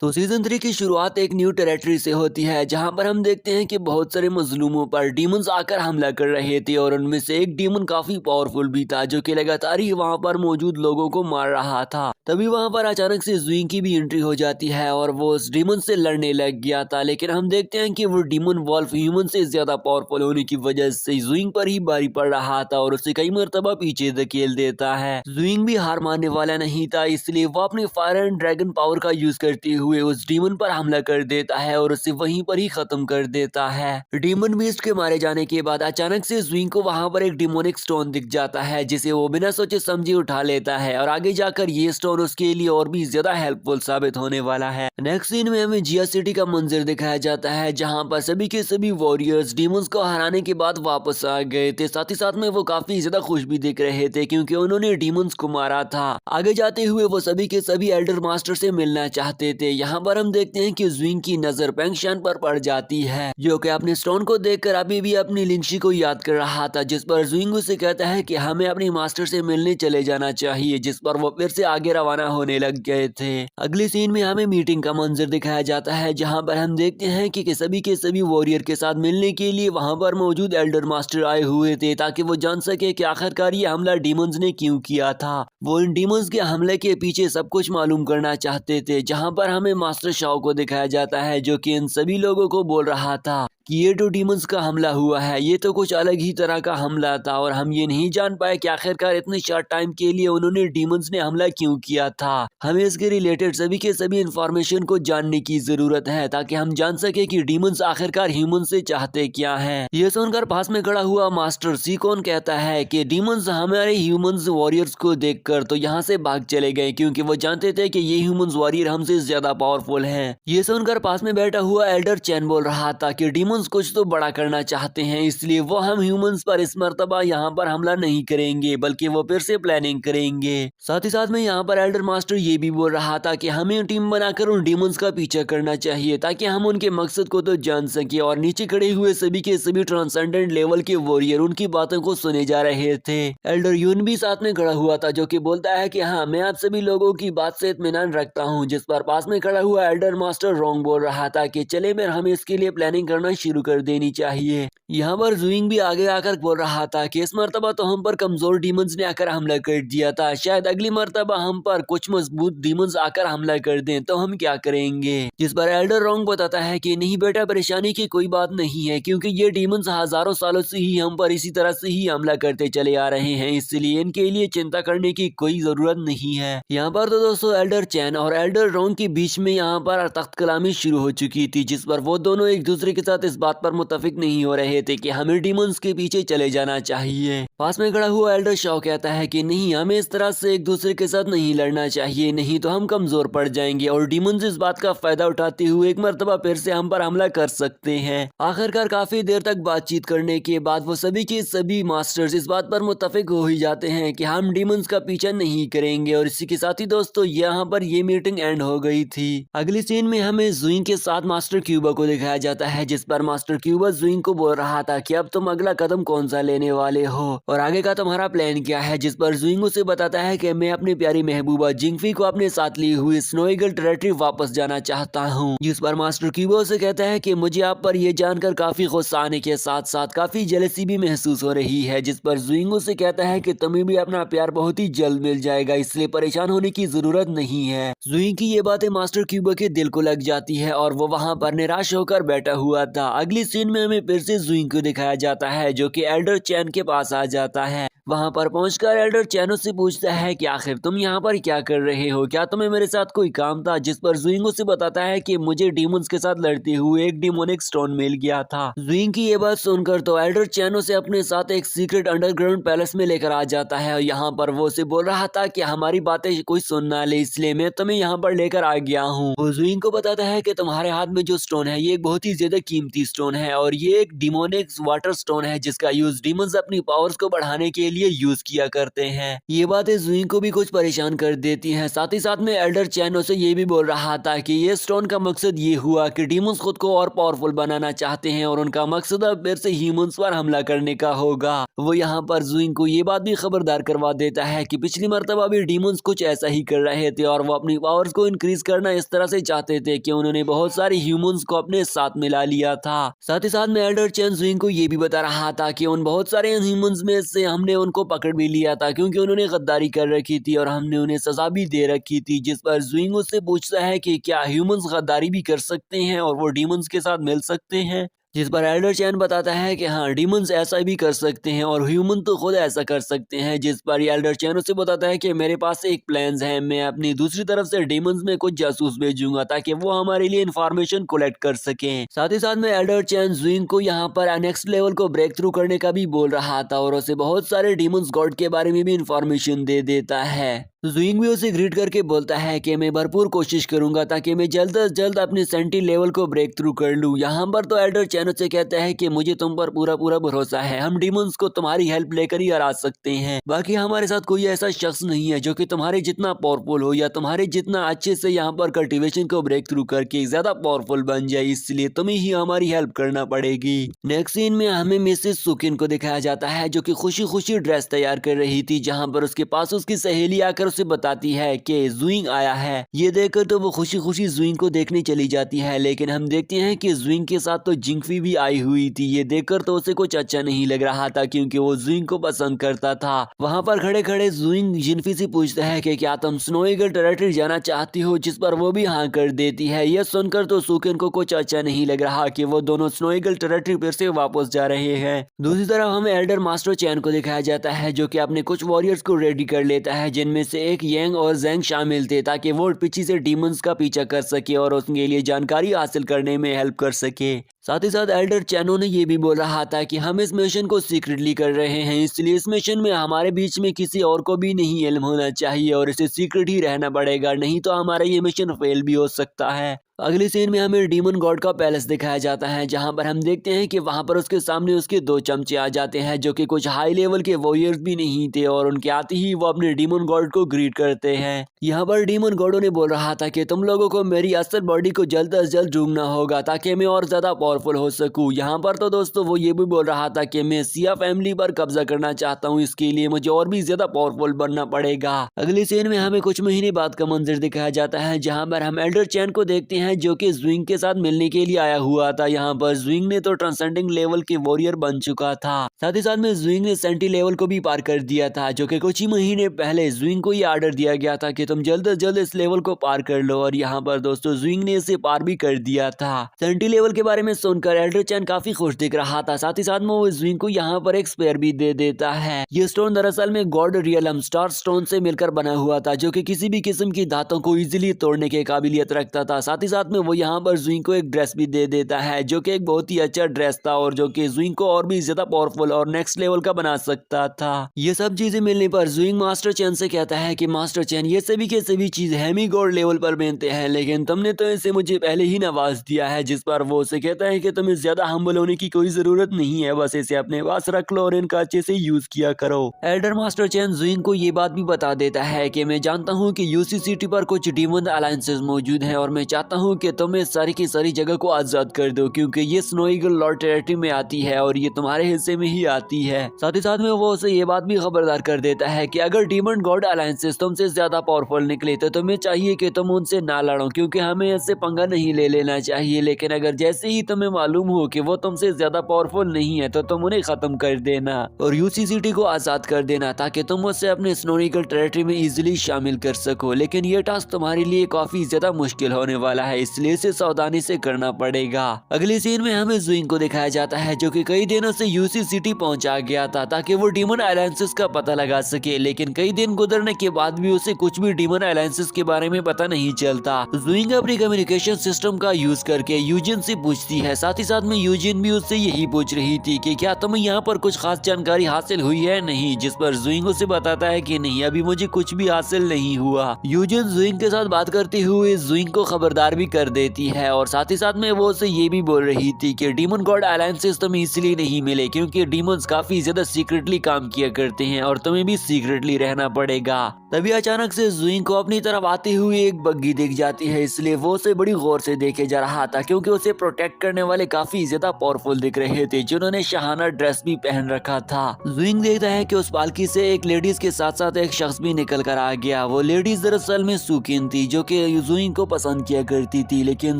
तो सीजन 3 की शुरुआत एक न्यू टेरिटरी से होती है जहां पर हम देखते हैं कि बहुत सारे मजलूमों पर डीमंस आकर हमला कर रहे थे और उनमें से एक डीमन काफी पावरफुल भी था जो कि लगातार ही वहां पर मौजूद लोगों को मार रहा था। तभी वहां पर अचानक से जुइंग की भी एंट्री हो जाती है और वो उस डीमन से लड़ने लग गया था, लेकिन हम देखते हैं कि वो डीमन वॉल्फ ह्यूमन से ज्यादा पावरफुल होने की वजह से जुइंग पर ही भारी पड़ रहा था और उसे कई मरतबा पीछे धकेल देता है। जुइंग भी हार मानने वाला नहीं था, इसलिए वो अपने फायर एंड ड्रैगन पावर का यूज करते हुए उस डीमन पर हमला कर देता है और उसे वहीं पर ही खत्म कर देता है। डीमन बीस्ट के मारे जाने के बाद अचानक से जुइंग को वहां पर एक डिमोनिक स्टोन दिख जाता है जिसे वो बिना सोचे समझे उठा लेता है और आगे जाकर ये स्टोन उसके लिए और भी ज्यादा हेल्पफुल साबित होने वाला है। नेक्स्ट सीन में हमें जिया सिटी का मंजर दिखाया जाता है जहाँ पर सभी के सभी वॉरियर्स डीमंस को हराने के बाद वापस आ गए थे। साथ ही साथ में वो काफी ज्यादा खुश भी दिख रहे थे क्योंकि उन्होंने डीमंस को मारा था। आगे जाते हुए वो सभी के सभी एल्डर मास्टर से मिलना चाहते थे। यहाँ पर हम देखते हैं कि जुइंग की नजर पेंगशान पर पड़ जाती है जो कि अपने स्टोन को देखकर अभी भी अपनी लिंशी को याद कर रहा था, जिस पर जुइंग उसे कहता है कि हमें अपनी मास्टर से मिलने चले जाना चाहिए, जिस पर वो फिर से आगे रवाना होने लग गए थे। अगली सीन में हमें मीटिंग का मंजर दिखाया जाता है जहाँ पर हम देखते हैं कि सभी के सभी वॉरियर के साथ मिलने के लिए वहाँ पर मौजूद एल्डर मास्टर आए हुए थे ताकि वो जान सके कि आखिरकार ये हमला डीमंस ने क्यों किया था। वो इन डीमंस के हमले के पीछे सब कुछ मालूम करना चाहते थे। जहाँ पर हमें मास्टर शाओ को दिखाया जाता है जो कि इन सभी लोगों को बोल रहा था कि ये तो डीमंस का हमला हुआ है, ये तो कुछ अलग ही तरह का हमला था और हम ये नहीं जान पाए कि आखिरकार इतने शॉर्ट टाइम के लिए उन्होंने डीमंस ने हमला क्यों किया था। हमें इसके रिलेटेड सभी के सभी इंफॉर्मेशन को जानने की जरूरत है ताकि हम जान सके कि डीमंस आखिरकार ह्यूमन से चाहते क्या हैं। ये सुनकर पास में खड़ा हुआ मास्टर सीकोन कहता है कि डीमंस हमारे ह्यूमंस वॉरियर्स को देखकर तो यहाँ से भाग चले गए क्योंकि वो जानते थे कि ये ह्यूमंस वॉरियर हमसे ज्यादा पावरफुल हैं। ये सुनकर पास में बैठा हुआ एल्डर चैन बोल रहा था कि डीमंस कुछ तो बड़ा करना चाहते हैं, इसलिए वो हम ह्यूमंस पर इस मर्तबा यहाँ पर हमला नहीं करेंगे बल्कि वो फिर से प्लानिंग करेंगे। साथ ही साथ में यहाँ पर एल्डर मास्टर ये भी बोल रहा था कि हमें टीम बनाकर उन डीमंस का पीछा करना चाहिए ताकि हम उनके मकसद को तो जान सके। और नीचे खड़े हुए सभी के सभी ट्रांसेंडेंट लेवल के वॉरियर उनकी बातों को सुने जा रहे थे। एल्डर यून भी साथ में खड़ा हुआ था जो कि बोलता है कि हाँ, मैं आप सभी लोगों की बात से इत्मीनान रखता हूँ, जिस पर पास में खड़ा हुआ एल्डर मास्टर रोंग बोल रहा था कि चले मैं हमें इसके लिए प्लानिंग करना शुरू कर देनी चाहिए। यहाँ पर जुइंग भी आगे आकर बोल रहा था कि इस मर्तबा तो हम पर कमजोर डीमंस ने आकर हमला कर दिया था, शायद अगली मर्तबा हम पर कुछ मजबूत डीमंस आकर हमला कर दें तो हम क्या करेंगे। जिस पर एल्डर रोंग बताता है कि नहीं बेटा, परेशानी की कोई बात नहीं है क्योंकि ये डीमंस हजारों सालों से ही हम पर इसी तरह से ही हमला करते चले आ रहे हैं, इसलिए इनके लिए चिंता करने की कोई जरूरत नहीं है। यहाँ पर तो दोस्तों एल्डर चैन और एल्डर रोंग के बीच में यहाँ पर तख्त कलामी शुरू हो चुकी थी, जिस पर वो दोनों एक दूसरे के साथ इस बात पर मुत्तफिक नहीं हो रहे थे कि हमें डीमंस के पीछे चले जाना चाहिए। पास में खड़ा हुआ एल्डर शाओ कहता है कि नहीं, हमें इस तरह से एक दूसरे के साथ नहीं लड़ना चाहिए, नहीं तो हम कमजोर पड़ जाएंगे और डीमंस इस बात का फायदा उठाते हुए एक मर्तबा फिर से हम पर हमला कर सकते हैं। आखिरकार काफी देर तक बातचीत करने के बाद वो सभी के सभी मास्टर्स इस बात पर मुत्तफिक हो ही जाते हैं कि हम डीमंस का पीछा नहीं करेंगे और इसी के साथ ही दोस्तों यहाँ पर ये मीटिंग एंड हो गई थी। अगली सीन में हमें जुइंग के साथ मास्टर क्यूबा को दिखाया जाता है, जिस पर मास्टर क्यूबा जुइंग को बोल रहा था कि अब तुम अगला कदम कौन सा लेने वाले हो और आगे का तुम्हारा प्लान क्या है। जिस पर जुइंग उसे बताता है कि मैं अपनी प्यारी महबूबा जिंगफी को अपने साथ ली हुई स्नो ईगल टेरिटरी वापस जाना चाहता हूँ। जिस पर मास्टर क्यूबा उसे कहता है कि मुझे आप पर यह जानकर काफी गुस्सा आने के साथ साथ काफी जेलसी भी महसूस हो रही है। जिस पर जुइंग उसे कहता है कि तुम्हें भी अपना प्यार बहुत ही जल्द मिल जाएगा, इसलिए परेशान होने की जरूरत नहीं है। जुइंग की ये बातें मास्टर क्यूबा के दिल को लग जाती है और वो वहाँ पर निराश होकर बैठा हुआ था। अगली सीन में हमें फिर से जुइंग को दिखाया जाता है जो कि एल्डर चैन के पास आ जाता है। वहाँ पर पहुंचकर एल्डर चैनो से पूछता है कि आखिर तुम यहाँ पर क्या कर रहे हो, क्या तुम्हें मेरे साथ कोई काम था। जिस पर जुइंग उसे बताता है कि मुझे डीमंस के साथ लड़ते हुए एक डिमोनिक स्टोन मिल गया था। जुइंग की ये बात सुनकर तो एल्डर चैनो से अपने साथ एक सीक्रेट अंडरग्राउंड पैलेस में लेकर आ जाता है और यहाँ पर वो उसे बोल रहा था कि हमारी बातें कोई सुन ना ले, इसलिए मैं तुम्हें यहाँ पर लेकर आ गया हूँ। वो जुइंग को बताता है कि तुम्हारे हाथ में जो स्टोन है ये एक बहुत ही ज्यादा कीमती स्टोन है और ये एक डिमोनिक वाटर स्टोन है जिसका यूज डीमंस अपनी पावर्स को बढ़ाने के लिए यूज किया करते हैं। ये बातें जुइंग को भी कुछ परेशान कर देती हैं। साथ ही साथ में एल्डर चैन उसे ये भी बोल रहा था कि ये स्टोन का मकसद ये हुआ कि डीमंस खुद को और पावरफुल बनाना चाहते हैं और उनका मकसद अब फिर से ह्यूमंस पर हमला करने का होगा। वो यहाँ पर जुइंग को ये बात भी खबरदार करवा देता है कि पिछली मर्तबा भी डीमंस कुछ ऐसा ही कर रहे थे और वो अपनी पावर्स को इंक्रीज करना इस तरह से चाहते थे कि उन्होंने बहुत सारे ह्यूमंस को अपने साथ मिला लिया था। साथ ही साथ में एल्डर चैन जुइंग को ये भी बता रहा था कि उन बहुत सारे ह्यूमंस में से हमने उनको पकड़ भी लिया था क्योंकि उन्होंने गद्दारी कर रखी थी और हमने उन्हें सजा भी दे रखी थी। जिस पर जुइंग उससे पूछता है कि क्या ह्यूमंस गद्दारी भी कर सकते हैं और वो डीमंस के साथ मिल सकते हैं। जिस पर एल्डर चैन बताता है कि हाँ, डीमंस ऐसा भी कर सकते हैं और ह्यूमन तो खुद ऐसा कर सकते हैं। जिस पर एल्डर चैन उसे बताता है कि मेरे पास एक प्लान है, मैं अपनी दूसरी तरफ से डीमंस में कुछ जासूस भेजूंगा ताकि वो हमारे लिए इन्फॉर्मेशन कलेक्ट कर सकें। साथ ही साथ में एल्डर चैन जुइंग को यहाँ पर नेक्स्ट लेवल को ब्रेक थ्रू करने का भी बोल रहा था और उसे बहुत सारे डीमंस गॉड के बारे में भी इन्फॉर्मेशन दे देता है। जुइंग भी उसे ग्रीट करके बोलता है कि मैं भरपूर कोशिश करूंगा ताकि मैं जल्द से जल्द अपनी सेंटी लेवल को ब्रेक थ्रू कर लूं। यहाँ पर तो एल्डर चैन से कहता है कि मुझे तुम पर पूरा पूरा भरोसा है, हम डीमंस को तुम्हारी हेल्प लेकर ही हरा सकते हैं। बाकी हमारे साथ कोई ऐसा शख्स नहीं है जो कि तुम्हारे जितना पावरफुल हो या तुम्हारे जितना अच्छे से यहाँ पर कल्टीवेशन को ब्रेक थ्रू करके ज्यादा पावरफुल बन जाए, इसलिए तुम्हें ही हमारी हेल्प करना पड़ेगी। नेक्स्ट सीन में हमें मिसेस सुकिन को दिखाया जाता है जो कि खुशी खुशी ड्रेस तैयार कर रही थी, जहाँ पर उसके पास उसकी सहेली आकर उसे बताती है कि जुइंग आया है। ये देखकर तो वो खुशी खुशी जुइंग को देखने चली जाती है, लेकिन हम देखते हैं कि जुइंग के साथ तो जिंगफी भी आई हुई थी। ये देखकर तो उसे कुछ अच्छा नहीं लग रहा था क्योंकि वो जुइंग को पसंद करता था। वहाँ पर खड़े खड़े जुइंग जिंगफी से पूछता है कि क्या तुम स्नो ईगल टेरिटरी जाना चाहती हो, जिस पर वो भी हाँ कर देती है। यह सुनकर तो सुकिन को कुछ अच्छा नहीं लग रहा कि वो दोनों स्नो ईगल टेरिटरी फिर से वापस जा रहे हैं। दूसरी तरफ हमें एल्डर मास्टर चैन को दिखाया जाता है जो कि अपने कुछ वॉरियर्स को रेडी कर लेता है, जिनमें से एक येंग और जेंग शामिल थे, ताकि वो पीछे से डीमंस का पीछा कर सके और उसके लिए जानकारी हासिल करने में हेल्प कर सके। साथ ही साथ एल्डर चैनो ने ये भी बोल रहा था कि हम इस मिशन को सीक्रेटली कर रहे हैं, इसलिए इस मिशन में हमारे बीच में किसी और को भी नहीं इल्म होना चाहिए और इसे सीक्रेट ही रहना पड़ेगा, नहीं तो हमारा ये मिशन फेल भी हो सकता है। अगली सीन में हमें डीमन गॉड का पैलेस दिखाया जाता है, जहां पर हम देखते हैं कि वहां पर उसके सामने उसके दो चमचे आ जाते हैं जो कि कुछ हाई लेवल के वॉरियर्स भी नहीं थे और उनके आते ही वो अपने डीमन गॉड को ग्रीट करते हैं। यहाँ पर डीमन गॉडों ने बोल रहा था कि तुम लोगों को मेरी असल बॉडी को जल्द से जल्द ढूंढना होगा ताकि मैं और ज्यादा पावरफुल हो सकूं। यहाँ पर तो दोस्तों वो ये भी बोल रहा था कि मैं सिया फैमिली पर कब्जा करना चाहता हूँ, इसके लिए मुझे और भी ज्यादा पावरफुल बनना पड़ेगा। अगली सीन में हमें कुछ महीने बाद का मंजर दिखाया जाता है, जहाँ पर हम एल्डर चैन को देखते हैं जो कि जुइंग के साथ मिलने के लिए आया हुआ था। यहाँ पर जुइंग ने तो ट्रांसेंडिंग लेवल के वॉरियर बन चुका था। साथ ही साथ में जुइंग ने सेंटी लेवल को भी पार कर दिया था, जो कि कुछ ही महीने पहले जुइंग को ये ऑर्डर दिया गया था कि तुम जल्द से जल्द इस लेवल को पार कर लो, और यहाँ पर दोस्तों जुइंग ने इसे पार भी कर दिया था। सेंटी लेवल के बारे में सुनकर एल्डर चैन काफी खुश दिख रहा था। साथ ही साथ में वो जुइंग को यहाँ पर एक स्पेयर भी दे देता है। ये स्टोन दरअसल में गॉड रियलम स्टार स्टोन से मिलकर बना हुआ था, जो कि किसी भी किस्म की धातों को इजीली तोड़ने की काबिलियत रखता था। साथ ही साथ में वो यहाँ पर जुइंग को एक ड्रेस भी दे देता है, जो कि एक बहुत ही अच्छा ड्रेस था और जो कि जुइंग को और भी ज्यादा पावरफुल और नेक्स्ट लेवल का बना सकता था। ये सब चीजें मिलने पर जुइंग मास्टर चैन से कहता है कि मास्टर चैन, ये सभी के सभी चीज हेमी गॉड लेवल पर बनते हैं, लेकिन तुमने तो इसे मुझे पहले ही नवाज दिया है। जिस पर वो उसे कहता है कि तुम्हें ज्यादा हम्बल होने की कोई जरूरत नहीं है, बस इसे अपने पास रख लो और इनका अच्छे से यूज किया करो। एल्डर मास्टर चैन जुइंग को ये बात भी बता देता है कि मैं जानता हूँ कि यूसी सिटी पर कुछ डीमन अलायंसेस मौजूद हैं और मैं चाहता हूँ कि तुम इस सारी की सारी जगह को आजाद कर दो, क्योंकि ये स्नो ईगल लॉर्ड टेरिटरी में आती है और ये तुम्हारे हिस्से में ही आती है। साथ ही साथ में वो उसे ये बात भी खबरदार कर देता है कि अगर डीमन गॉड अलायंसेस तुमसे ज्यादा पावरफुल निकले तो तुम्हें चाहिए कि तुम उनसे ना लड़ो, क्योंकि हमें इससे पंगा नहीं ले लेना चाहिए। लेकिन अगर जैसे ही तुम्हें मालूम हो कि वो तुमसे ज्यादा पावरफुल नहीं है तो तुम उन्हें खत्म कर देना और यूसी सिटी को आजाद कर देना, ताकि तुम उससे अपने स्नो ईगल टेरिटरी में इजीली शामिल कर सको। लेकिन ये टास्क तुम्हारे लिए काफी ज्यादा मुश्किल होने वाला है, इसलिए इसे सावधानी से करना पड़ेगा। अगली सीन में हमें जुइंग को दिखाया जाता है जो कि कई दिनों से यूसी सिटी पहुंचा गया था ताकि वो डीमन अलायंसेस का पता लगा सके, लेकिन कई दिन गुजरने के बाद भी उसे कुछ भी डीमन अलायंसेस के बारे में पता नहीं चलता। जुइंग अपनी कम्युनिकेशन सिस्टम का यूज करके यूजिन से पूछती है। साथ ही साथ में यूजिन भी उससे यही पूछ रही थी कि क्या तुम्हें यहाँ पर कुछ खास जानकारी हासिल हुई है नहीं, जिस पर जुइंग उसे बताता है कि नहीं, अभी मुझे कुछ भी हासिल नहीं हुआ। यूजिन जुइंग के साथ बात करते हुए जुइंग को खबरदार भी कर देती है और साथ ही साथ में वो उसे ये भी बोल रही थी कि डीमन गॉड अलायंसेस तुम्हें इसलिए नहीं मिले क्योंकि डीमंस काफी ज्यादा सीक्रेटली काम किया करते हैं और तुम्हें भी सीक्रेटली रहना पड़ेगा। तभी अचानक से जुइंग को अपनी तरफ आते हुए एक बग्गी दिख जाती है, इसलिए वो उसे बड़ी गौर से देखे जा रहा था क्योंकि उसे प्रोटेक्ट करने वाले काफी ज्यादा पावरफुल दिख रहे थे जिन्होंने शाहाना ड्रेस भी पहन रखा था। जुइंग देखता है कि उस पालकी से एक लेडीज के साथ साथ एक शख्स भी निकल कर आ गया। वो लेडीज दरअसल में सुकिन थी जो कि जुइंग को पसंद किया करती थी, लेकिन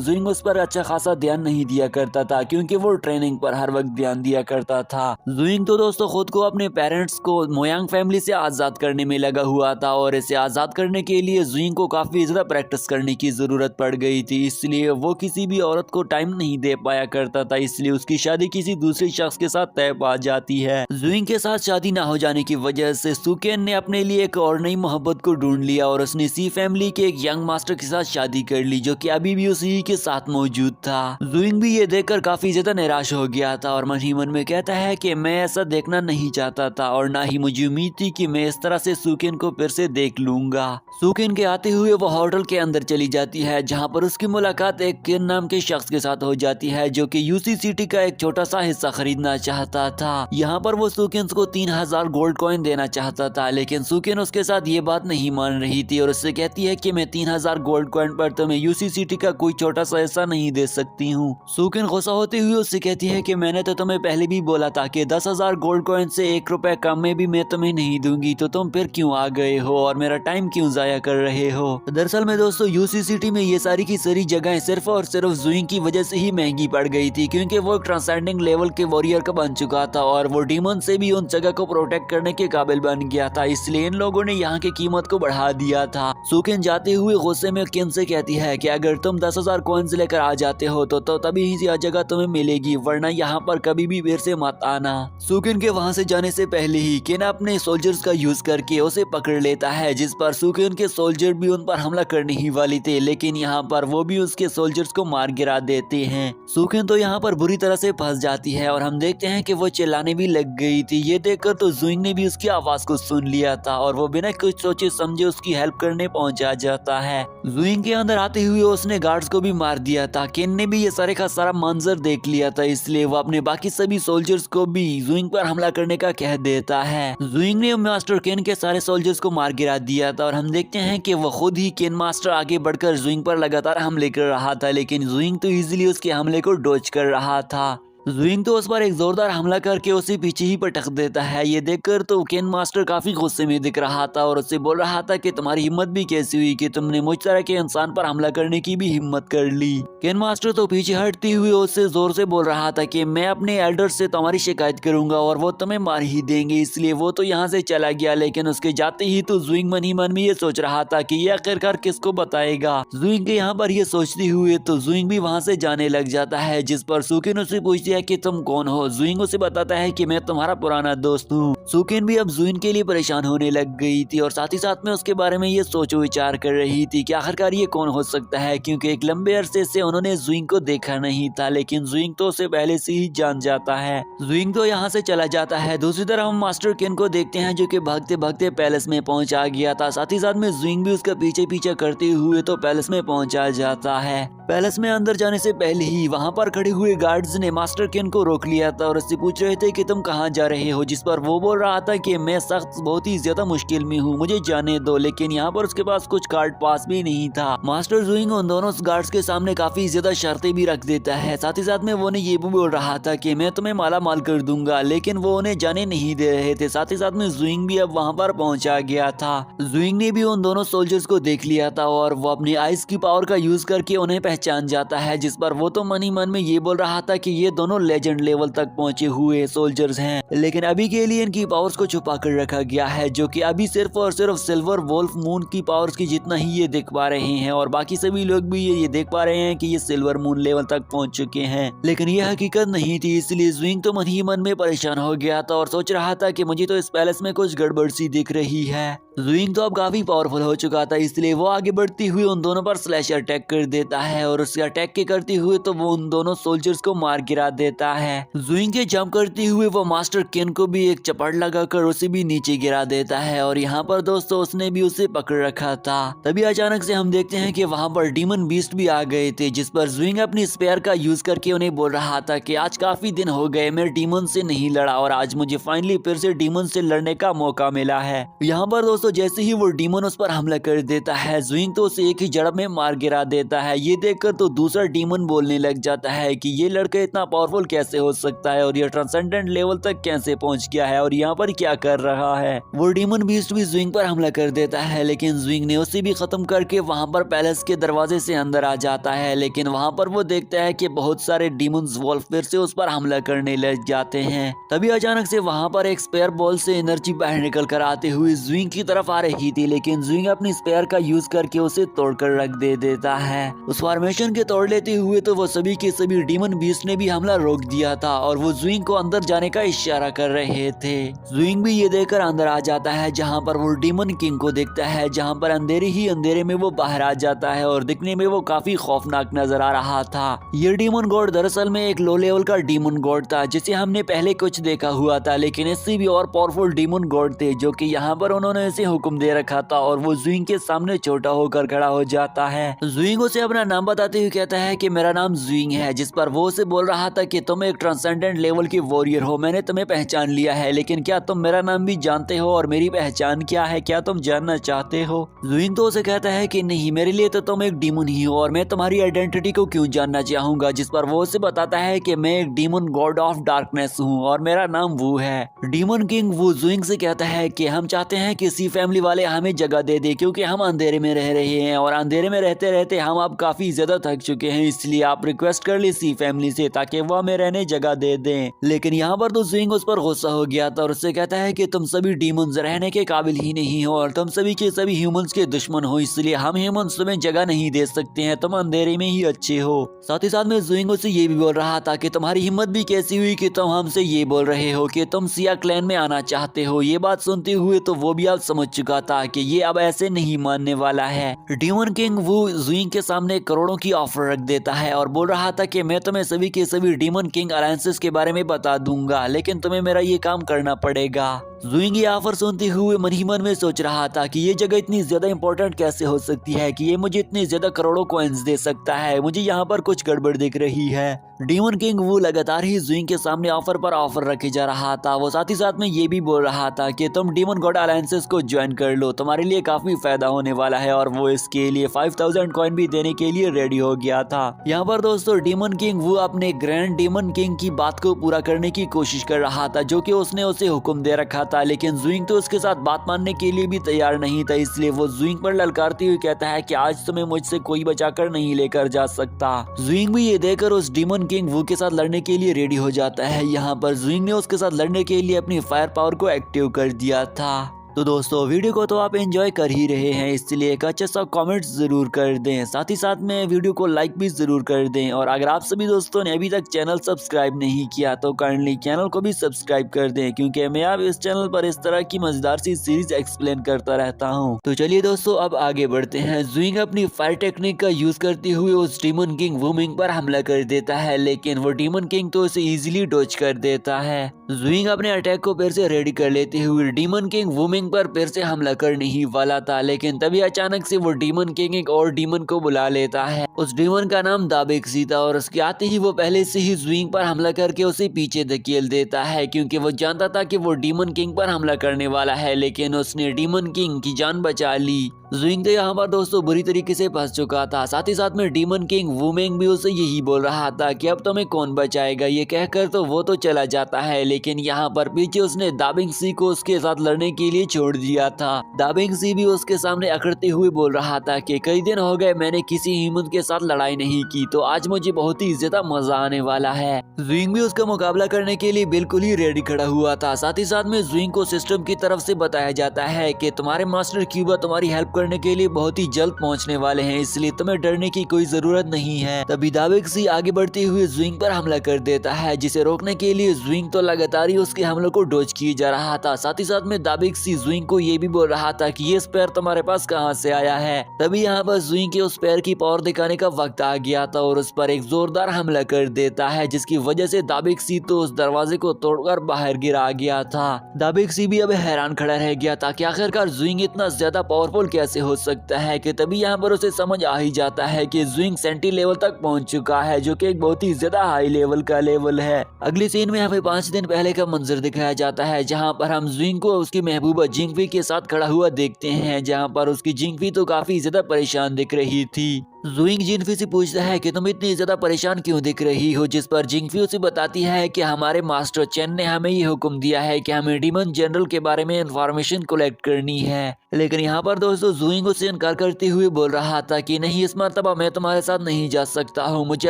जुइंग उस पर अच्छा खासा ध्यान नहीं दिया करता था क्योंकि वो ट्रेनिंग पर हर वक्त ध्यान दिया करता था। जुइंग तो दोस्तों खुद को अपने पेरेंट्स को मोयांग फैमिली से आजाद करने में लगा हुआ था और इसे आजाद करने के लिए जुइंग को काफी ज्यादा प्रैक्टिस करने की जरूरत पड़ गई थी, इसलिए वो किसी भी औरत को टाइम नहीं दे पाया करता था, इसलिए उसकी शादी किसी दूसरे शख्स के साथ तय पा जाती है। जुइंग के साथ शादी न हो जाने की वजह से सुकेन ने अपने लिए एक और नई मोहब्बत को ढूंढ लिया और उसने सी फैमिली के एक यंग मास्टर के साथ शादी कर ली जो कि अभी भी उसी के साथ मौजूद था। जुइंग भी ये देखकर काफी ज्यादा निराश हो गया था और मन ही मन में कहता है कि मैं ऐसा देखना नहीं चाहता था और ना ही मुझे उम्मीद थी कि मैं इस तरह से सुकेन को फिर से देख लूंगा। सुकेन के आते हुए वो होटल के अंदर चली जाती है जहाँ पर उसकी मुलाकात एक केन नाम के शख्स के साथ हो जाती है जो कि यूसी सिटी का एक छोटा सा हिस्सा खरीदना चाहता था। यहाँ पर वो सुकेन को 3000 गोल्ड कॉइन देना चाहता था, लेकिन सुकेन उसके साथ ये बात नहीं मान रही थी और उससे कहती है कि मैं 3000 गोल्ड कॉइन पर तुम्हें यूसी सिटी का कोई छोटा सा हिस्सा नहीं दे सकती हूँ। सुकेन गुस्सा होते हुए उससे कहती है कि मैंने तो तुम्हें पहले भी बोला था कि 10,000 गोल्ड कॉइन से 1 रुपए कम में भी मैं तुम्हें नहीं दूंगी, तो तुम फिर क्यों आ गए हो और मेरा टाइम क्यों जाया कर रहे हो। दरअसल में दोस्तों यूसी सिटी में ये सारी की सारी जगहें सिर्फ और सिर्फ जुइंग की वजह से ही महंगी पड़ गई थी क्योंकि वो ट्रांसेंडिंग लेवल के वॉरियर का बन चुका था और वो डीमन से भी उन जगह को प्रोटेक्ट करने के काबिल बन गया था, इसलिए इन लोगों ने यहाँ की कीमत को बढ़ा दिया था। सुकेन जाते हुए गुस्से में किन से कहती है कि अगर तुम 10,000 कॉइन्स लेकर आ जाते हो तो तभी यह जगह तुम्हें मिलेगी, वरना यहाँ पर कभी भी फिर से मत आना। सुकेन के वहाँ से जाने से पहले ही केन अपने सोल्जर्स का यूज करके उसे पकड़ लेता है, जिस पर सुकेन के सोल्जर भी उन पर हमला करने ही वाली थे, लेकिन यहाँ पर वो भी उसके सोल्जर्स को मार गिरा देते हैं। सुकेन तो यहाँ पर बुरी तरह से फंस जाती है और हम देखते हैं कि वो चिल्लाने भी लग गई थी। ये देखकर तो जुइंग ने भी उसकी आवाज को सुन लिया था और वो बिना कुछ सोचे समझे उसकी हेल्प करने पहुंचा जाता है। जुइंग के अंदर आते हुए उसने गार्ड्स को भी मार दिया था। केन ने भी ये सारे का सारा मंजर देख लिया था, इसलिए वो अपने बाकी सभी सोल्जर्स को भी जुइंग पर हमला करने का कह देता है। जुइंग ने मास्टर केन के सारे सोल्जर्स को मार गिरा दिया था और हम देखते हैं कि वो खुद ही केन मास्टर आगे बढ़कर जुइंग पर लगातार हमले कर रहा था, लेकिन जुइंग तो इजीली उसके हमले को डॉज कर रहा था। जुइंग तो उस पर एक जोरदार हमला करके उसे पीछे ही पटक देता है। ये देखकर तो केन मास्टर काफी गुस्से में दिख रहा था और उससे बोल रहा था कि तुम्हारी हिम्मत भी कैसी हुई कि तुमने मुझ तरह के इंसान पर हमला करने की भी हिम्मत कर ली। केन मास्टर तो पीछे हटते हुए उससे जोर से बोल रहा था कि मैं अपने एल्डर्स से तुम्हारी शिकायत करूंगा और वो तुम्हें मार ही देंगे, इसलिए वो तो यहाँ से चला गया। लेकिन उसके जाते ही तो जुइंग मन ही मन में ये सोच रहा था कि ये आखिरकार किसको बताएगा। जुइंग के यहाँ पर ये सोचते हुए तो जुइंग भी वहाँ से जाने लग जाता है, जिस पर सुकेन उससे पूछती है कि तुम कौन हो। जुइंग उसे बताता है कि मैं तुम्हारा पुराना दोस्त हूँ। सुकेन भी अब जुइंग के लिए परेशान होने लग गई थी और साथ ही साथ में उसके बारे में ये सोच विचार कर रही थी कि आखिरकार ये कौन हो सकता है, क्योंकि एक लंबे अरसे से उन्होंने जुइंग को देखा नहीं था, लेकिन जुइंग तो उसे पहले से ही जान जाता है। जुइंग तो यहाँ से चला जाता है। दूसरी तरफ हम मास्टर केन को देखते हैं जो कि भागते भागते पैलेस में पहुंचा गया था। साथ ही साथ में जुइंग भी उसका पीछे पीछे करते हुए तो पैलेस में पहुंचा जाता है। पैलेस में अंदर जाने से पहले ही वहाँ पर खड़े हुए गार्ड्स ने मास्टर केन को रोक लिया था और उससे पूछ रहे थे कि तुम कहाँ जा रहे हो, जिस पर वो बोल रहा था कि मैं सख्त बहुत ही ज्यादा मुश्किल में हूँ, मुझे जाने दो। लेकिन यहाँ पर उसके पास कुछ कार्ड पास भी नहीं था। मास्टर जुइंग उन दोनों गार्ड्स के सामने काफी ज्यादा शर्तें भी रख देता है। साथ ही साथ में वो ये भी बोल रहा था कि मैं तुम्हें माला माल कर दूंगा, लेकिन वो उन्हें जाने नहीं दे रहे थे। साथ ही साथ में जुइंग भी अब वहाँ पर पहुँचा गया था। जुइंग ने भी उन दोनों सोल्जर्स को देख लिया था और वो अपनी आइस की पावर का यूज करके उन्हें पहचान जाता है, जिस पर वो तो मन ही मन में ये बोल रहा था कि ये दोनों लेजेंड लेवल तक पहुंचे हुए सोल्जर्स हैं, लेकिन अभी के लिए इनकी पावर्स को छुपा कर रखा गया है, जो कि अभी सिर्फ और सिर्फ सिल्वर वोल्फ मून की पावर्स की जितना ही ये देख पा रहे हैं और बाकी सभी लोग भी ये देख पा रहे हैं कि ये सिल्वर मून लेवल तक पहुंच चुके हैं, लेकिन ये हकीकत नहीं थी। इसलिए जुइंग तो मन ही मन में परेशान हो गया था और सोच रहा था कि मुझे तो इस पैलेस में कुछ गड़बड़ सी दिख रही है। जुइंग तो अब काफी पावरफुल हो चुका था, इसलिए वो आगे बढ़ती हुई उन दोनों पर स्लैश अटैक कर देता है और उसके अटैक के करते हुए तो वो उन दोनों सोल्जर्स को मार गिरा देता है। जुइंग के जंप करते हुए वो मास्टर केन को भी एक चपड़ लगाकर उसे भी नीचे गिरा देता है और यहाँ पर दोस्तों उसने भी उसे पकड़ रखा था। तभी अचानक से हम देखते हैं कि वहाँ पर डीमन बीस्ट भी आ गए थे, जिस पर जुइंग अपनी स्पेयर का यूज करके उन्हें बोल रहा था कि आज काफी दिन हो गए मैं डीमन से नहीं लड़ा और आज मुझे फाइनली फिर से डीमन से लड़ने का मौका मिला है। यहाँ पर दोस्तों जैसे ही वो डीमन उस पर हमला कर देता है, जुइंग तो उसे एक ही झड़प में मार गिरा देता है। ये देखकर तो दूसरा डीमन बोलने लग जाता है कि ये लड़का इतना पावरफुल कैसे हो सकता है और ये ट्रांसेंडेंट लेवल तक कैसे पहुंच गया है और यहाँ पर क्या कर रहा है। वो डीमन बीस्ट भी जुइंग पर हमला कर देता है, लेकिन जुइंग ने उसे भी खत्म करके वहाँ पर पैलेस के दरवाजे से अंदर आ जाता है। लेकिन वहाँ पर वो देखता है कि बहुत सारे डीमंस वॉल्फ फिर से उस पर हमला करने लग जाते हैं। तभी अचानक से वहाँ पर एक स्पेयर बॉल से एनर्जी बाहर निकल कर आते हुए जुइंग की तरफ आ रही थी, लेकिन जुइंग अपनी स्पेयर का यूज करके उसे तोड़कर रख दे देता है। उस फॉर्मेशन के तोड़ लेते हुए तो वो सभी के सभी डीमन बीस्ट ने भी हमला रोक दिया था और वो जुइंग को अंदर जाने का इशारा कर रहे थे। जुइंग भी ये देखकर अंदर आ जाता है, जहाँ पर वो डीमन किंग को देखता है, जहाँ पर अंधेरे ही अंधेरे में वो बाहर आ जाता है और दिखने में वो काफी खौफनाक नजर आ रहा था। ये डीमन गॉड दरअसल में एक लो लेवल का डीमन गॉड था, जिसे हमने पहले कुछ देखा हुआ था, लेकिन इससे भी और पावरफुल डीमन गॉड थे जो कि यहाँ पर उन्होंने इसे हुक्म दे रखा था और वो जुइंग के सामने छोटा होकर खड़ा हो जाता है। जुइंग उसे अपना नाम बताते हुए कहता है कि मेरा नाम जुइंग है, जिस पर वो उसे बोल रहा था कि तुम एक ट्रांसेंडेंट लेवल की वॉरियर हो, मैंने तुम्हें पहचान लिया है, लेकिन क्या तुम मेरा नाम भी जानते हो और मेरी पहचान क्या है, क्या तुम जानना चाहते हो। जुइंग तो उसे कहता है कि नहीं, मेरे लिए तो तुम एक डीमन ही हो और मैं तुम्हारी आइडेंटिटी को क्यों जानना चाहूंगा, जिस पर वो उसे बताता है कि मैं एक डीमन गॉड ऑफ डार्कनेस हूँ और मेरा नाम वू है। डीमन किंग वो जुइंग से कहता है कि हम चाहते हैं कि सी फैमिली वाले हमें जगह दे दे, क्योंकि हम अंधेरे में रह रहे हैं और अंधेरे में रहते रहते हम अब काफी ज्यादा थक चुके हैं, इसलिए आप रिक्वेस्ट कर ली सी फैमिली से ताकि वो हमें रहने जगह दे दें। लेकिन यहाँ पर तो जुइंग उस पर गुस्सा हो गया था और उससे कहता है कि तुम सभी डीमंस रहने के काबिल ही नहीं हो और तुम सभी के सभी ह्यूमंस के दुश्मन हो, इसलिए हम ह्यूमंस तुम्हें जगह नहीं दे सकते हैं, तुम अंधेरे में ही अच्छे हो। साथ ही साथ में जुइंग उसे ये भी बोल रहा था कि तुम्हारी हिम्मत भी कैसी हुई कि तुम हमसे ये बोल रहे हो कि तुम सिया क्लैन में आना चाहते हो। ये बात सुनते हुए तो वो भी अब समझ चुका था कि ये अब ऐसे नहीं मानने वाला है। डीमन किंग वो जुइंग के सामने करोड़ों की ऑफर रख देता है और बोल रहा था कि मैं तुम्हें सभी के सभी डीमन किंग अलायंसेस के बारे में बता दूंगा, लेकिन तुम्हें मेरा ये काम करना पड़ेगा। जुइंग ये ऑफर सुनते हुए मन ही मन में सोच रहा था कि ये जगह इतनी ज्यादा इंपॉर्टेंट कैसे हो सकती है कि ये मुझे इतने ज्यादा करोड़ों कॉइंस दे सकता है, मुझे यहाँ पर कुछ गड़बड़ दिख रही है। डीमन किंग वो लगातार ही जुइंग के सामने ऑफर पर ऑफर रखे जा रहा था। वो साथ ही साथ में ये भी बोल रहा था कि तुम डीमन गॉड अलायंसेस को ज्वाइन कर लो, तुम्हारे लिए काफी फायदा होने वाला है और वो इसके लिए 5000 कॉइन भी देने के लिए रेडी हो गया था। यहाँ पर दोस्तों डीमन किंग वो अपने ग्रैंड डीमन किंग की बात को पूरा करने की कोशिश कर रहा था, जो कि उसने उसे हुक्म दे रखा था, लेकिन जुइंग तो उसके साथ बात मानने के लिए भी तैयार नहीं था। इसलिए वो जुइंग पर ललकारते हुए कहता है कि आज तुम्हें मुझसे कोई बचाकर नहीं लेकर जा सकता। जुइंग भी ये देखकर उस डीमन किंग वू के साथ लड़ने के लिए रेडी हो जाता है। यहाँ पर जुइंग ने उसके साथ लड़ने के लिए अपनी फायर पावर को एक्टिव कर दिया था। तो दोस्तों वीडियो को तो आप एंजॉय कर ही रहे हैं, इसलिए एक अच्छा सा कमेंट जरूर कर दें, साथ ही साथ में वीडियो को लाइक भी जरूर कर दें। और अगर आप सभी दोस्तों ने अभी तक चैनल सब्सक्राइब नहीं किया तो काइंडली चैनल को भी सब्सक्राइब कर दें, क्योंकि मैं अब इस चैनल पर इस तरह की मजेदार सी सीरीज एक्सप्लेन करता रहता हूँ। तो चलिए दोस्तों अब आगे बढ़ते हैं। जुइंग अपनी फायर टेक्निक का यूज करते हुए उस डीमन किंग वूमिंग पर हमला कर देता है, लेकिन वो डीमन किंग तो उसे इजीली डॉज कर देता है। जुइंग अपने अटैक को फिर से रेडी कर लेते हुए डीमन किंग वूमिंग पर फिर से हमला करने ही वाला था, लेकिन तभी अचानक से वो डीमन किंग एक और डीमन को बुला लेता है। उस डीमन का नाम दाबेक्सी था और उसके आते ही वो पहले से ही जुइंग पर हमला करके उसे पीछे धकेल देता है, क्योंकि वो जानता था कि वो डीमन किंग पर हमला करने वाला है, लेकिन उसने डीमन किंग की जान बचा ली। जुइंग तो यहाँ पर दोस्तों बुरी तरीके से फंस चुका था। साथ ही साथ में डीमन किंग वूमेंग भी उसे यही बोल रहा था कि अब तुम्हें कौन बचाएगा। ये कहकर तो वो तो चला जाता है, लेकिन यहाँ पर पीछे उसने दाबिंगसी को उसके साथ लड़ने के लिए छोड़ दिया था। दाबिंगसी भी उसके सामने अकड़ते हुए बोल रहा था कि कई दिन हो गए मैंने किसी ह्यूमन के साथ लड़ाई नहीं की, तो आज मुझे बहुत ही ज्यादा मजा आने वाला है। जुइंग भी उसका मुकाबला करने के लिए बिल्कुल ही रेडी खड़ा हुआ था। साथ ही साथ में जुइंग को सिस्टम की तरफ से बताया जाता है कि तुम्हारे मास्टर क्यूबा तुम्हारी हेल्प करने के लिए बहुत ही जल्द पहुंचने वाले हैं, इसलिए तुम्हें डरने की कोई जरूरत नहीं है। तभी दाबिंगसी आगे बढ़ते हुए जुइंग पर हमला कर देता है, जिसे रोकने के लिए जुइंग तो लगातार ही उसके हमलों को डॉज किए जा रहा था। साथ ही साथ में दाबिक सी जुइंग को ये भी बोल रहा था कि ये स्पेयर तुम्हारे पास कहाँ से आया है। तभी यहाँ पर जुइंग के उस स्पेयर की पावर दिखाने का वक्त आ गया था और उस पर एक जोरदार हमला कर देता है, जिसकी वजह से दाबिक सी तो उस दरवाजे को तोड़कर बाहर गिरा गया था। दाबिक सी भी अब हैरान खड़ा रह गया था कि आखिरकार जुइंग इतना ज्यादा पावरफुल कैसे हो सकता है। कि तभी यहाँ पर उसे समझ आ ही जाता है कि जुइंग सेंटी लेवल तक पहुंच चुका है, जो कि एक बहुत ही ज्यादा हाई लेवल का लेवल है। अगली सीन में हमें 5 दिन पहले का मंजर दिखाया जाता है, जहाँ पर हम जुइंग को उसकी महबूबा जिंगफी के साथ खड़ा हुआ देखते हैं, जहाँ पर उसकी जिंगफी तो काफी ज्यादा परेशान दिख रही थी। जुइंग जिंगफी से पूछता है कि तुम इतनी ज्यादा परेशान क्यों दिख रही हो, जिस पर जिंगफी उसे बताती है कि हमारे मास्टर चेन ने हमें ये हुक्म दिया है कि हमें डीमन जनरल के बारे में इंफॉर्मेशन कलेक्ट करनी है। लेकिन यहाँ पर दोस्तों जुइंग उसे इनकार करते हुए बोल रहा था कि नहीं, इस मर्तबा मैं तुम्हारे साथ नहीं जा सकता हूँ, मुझे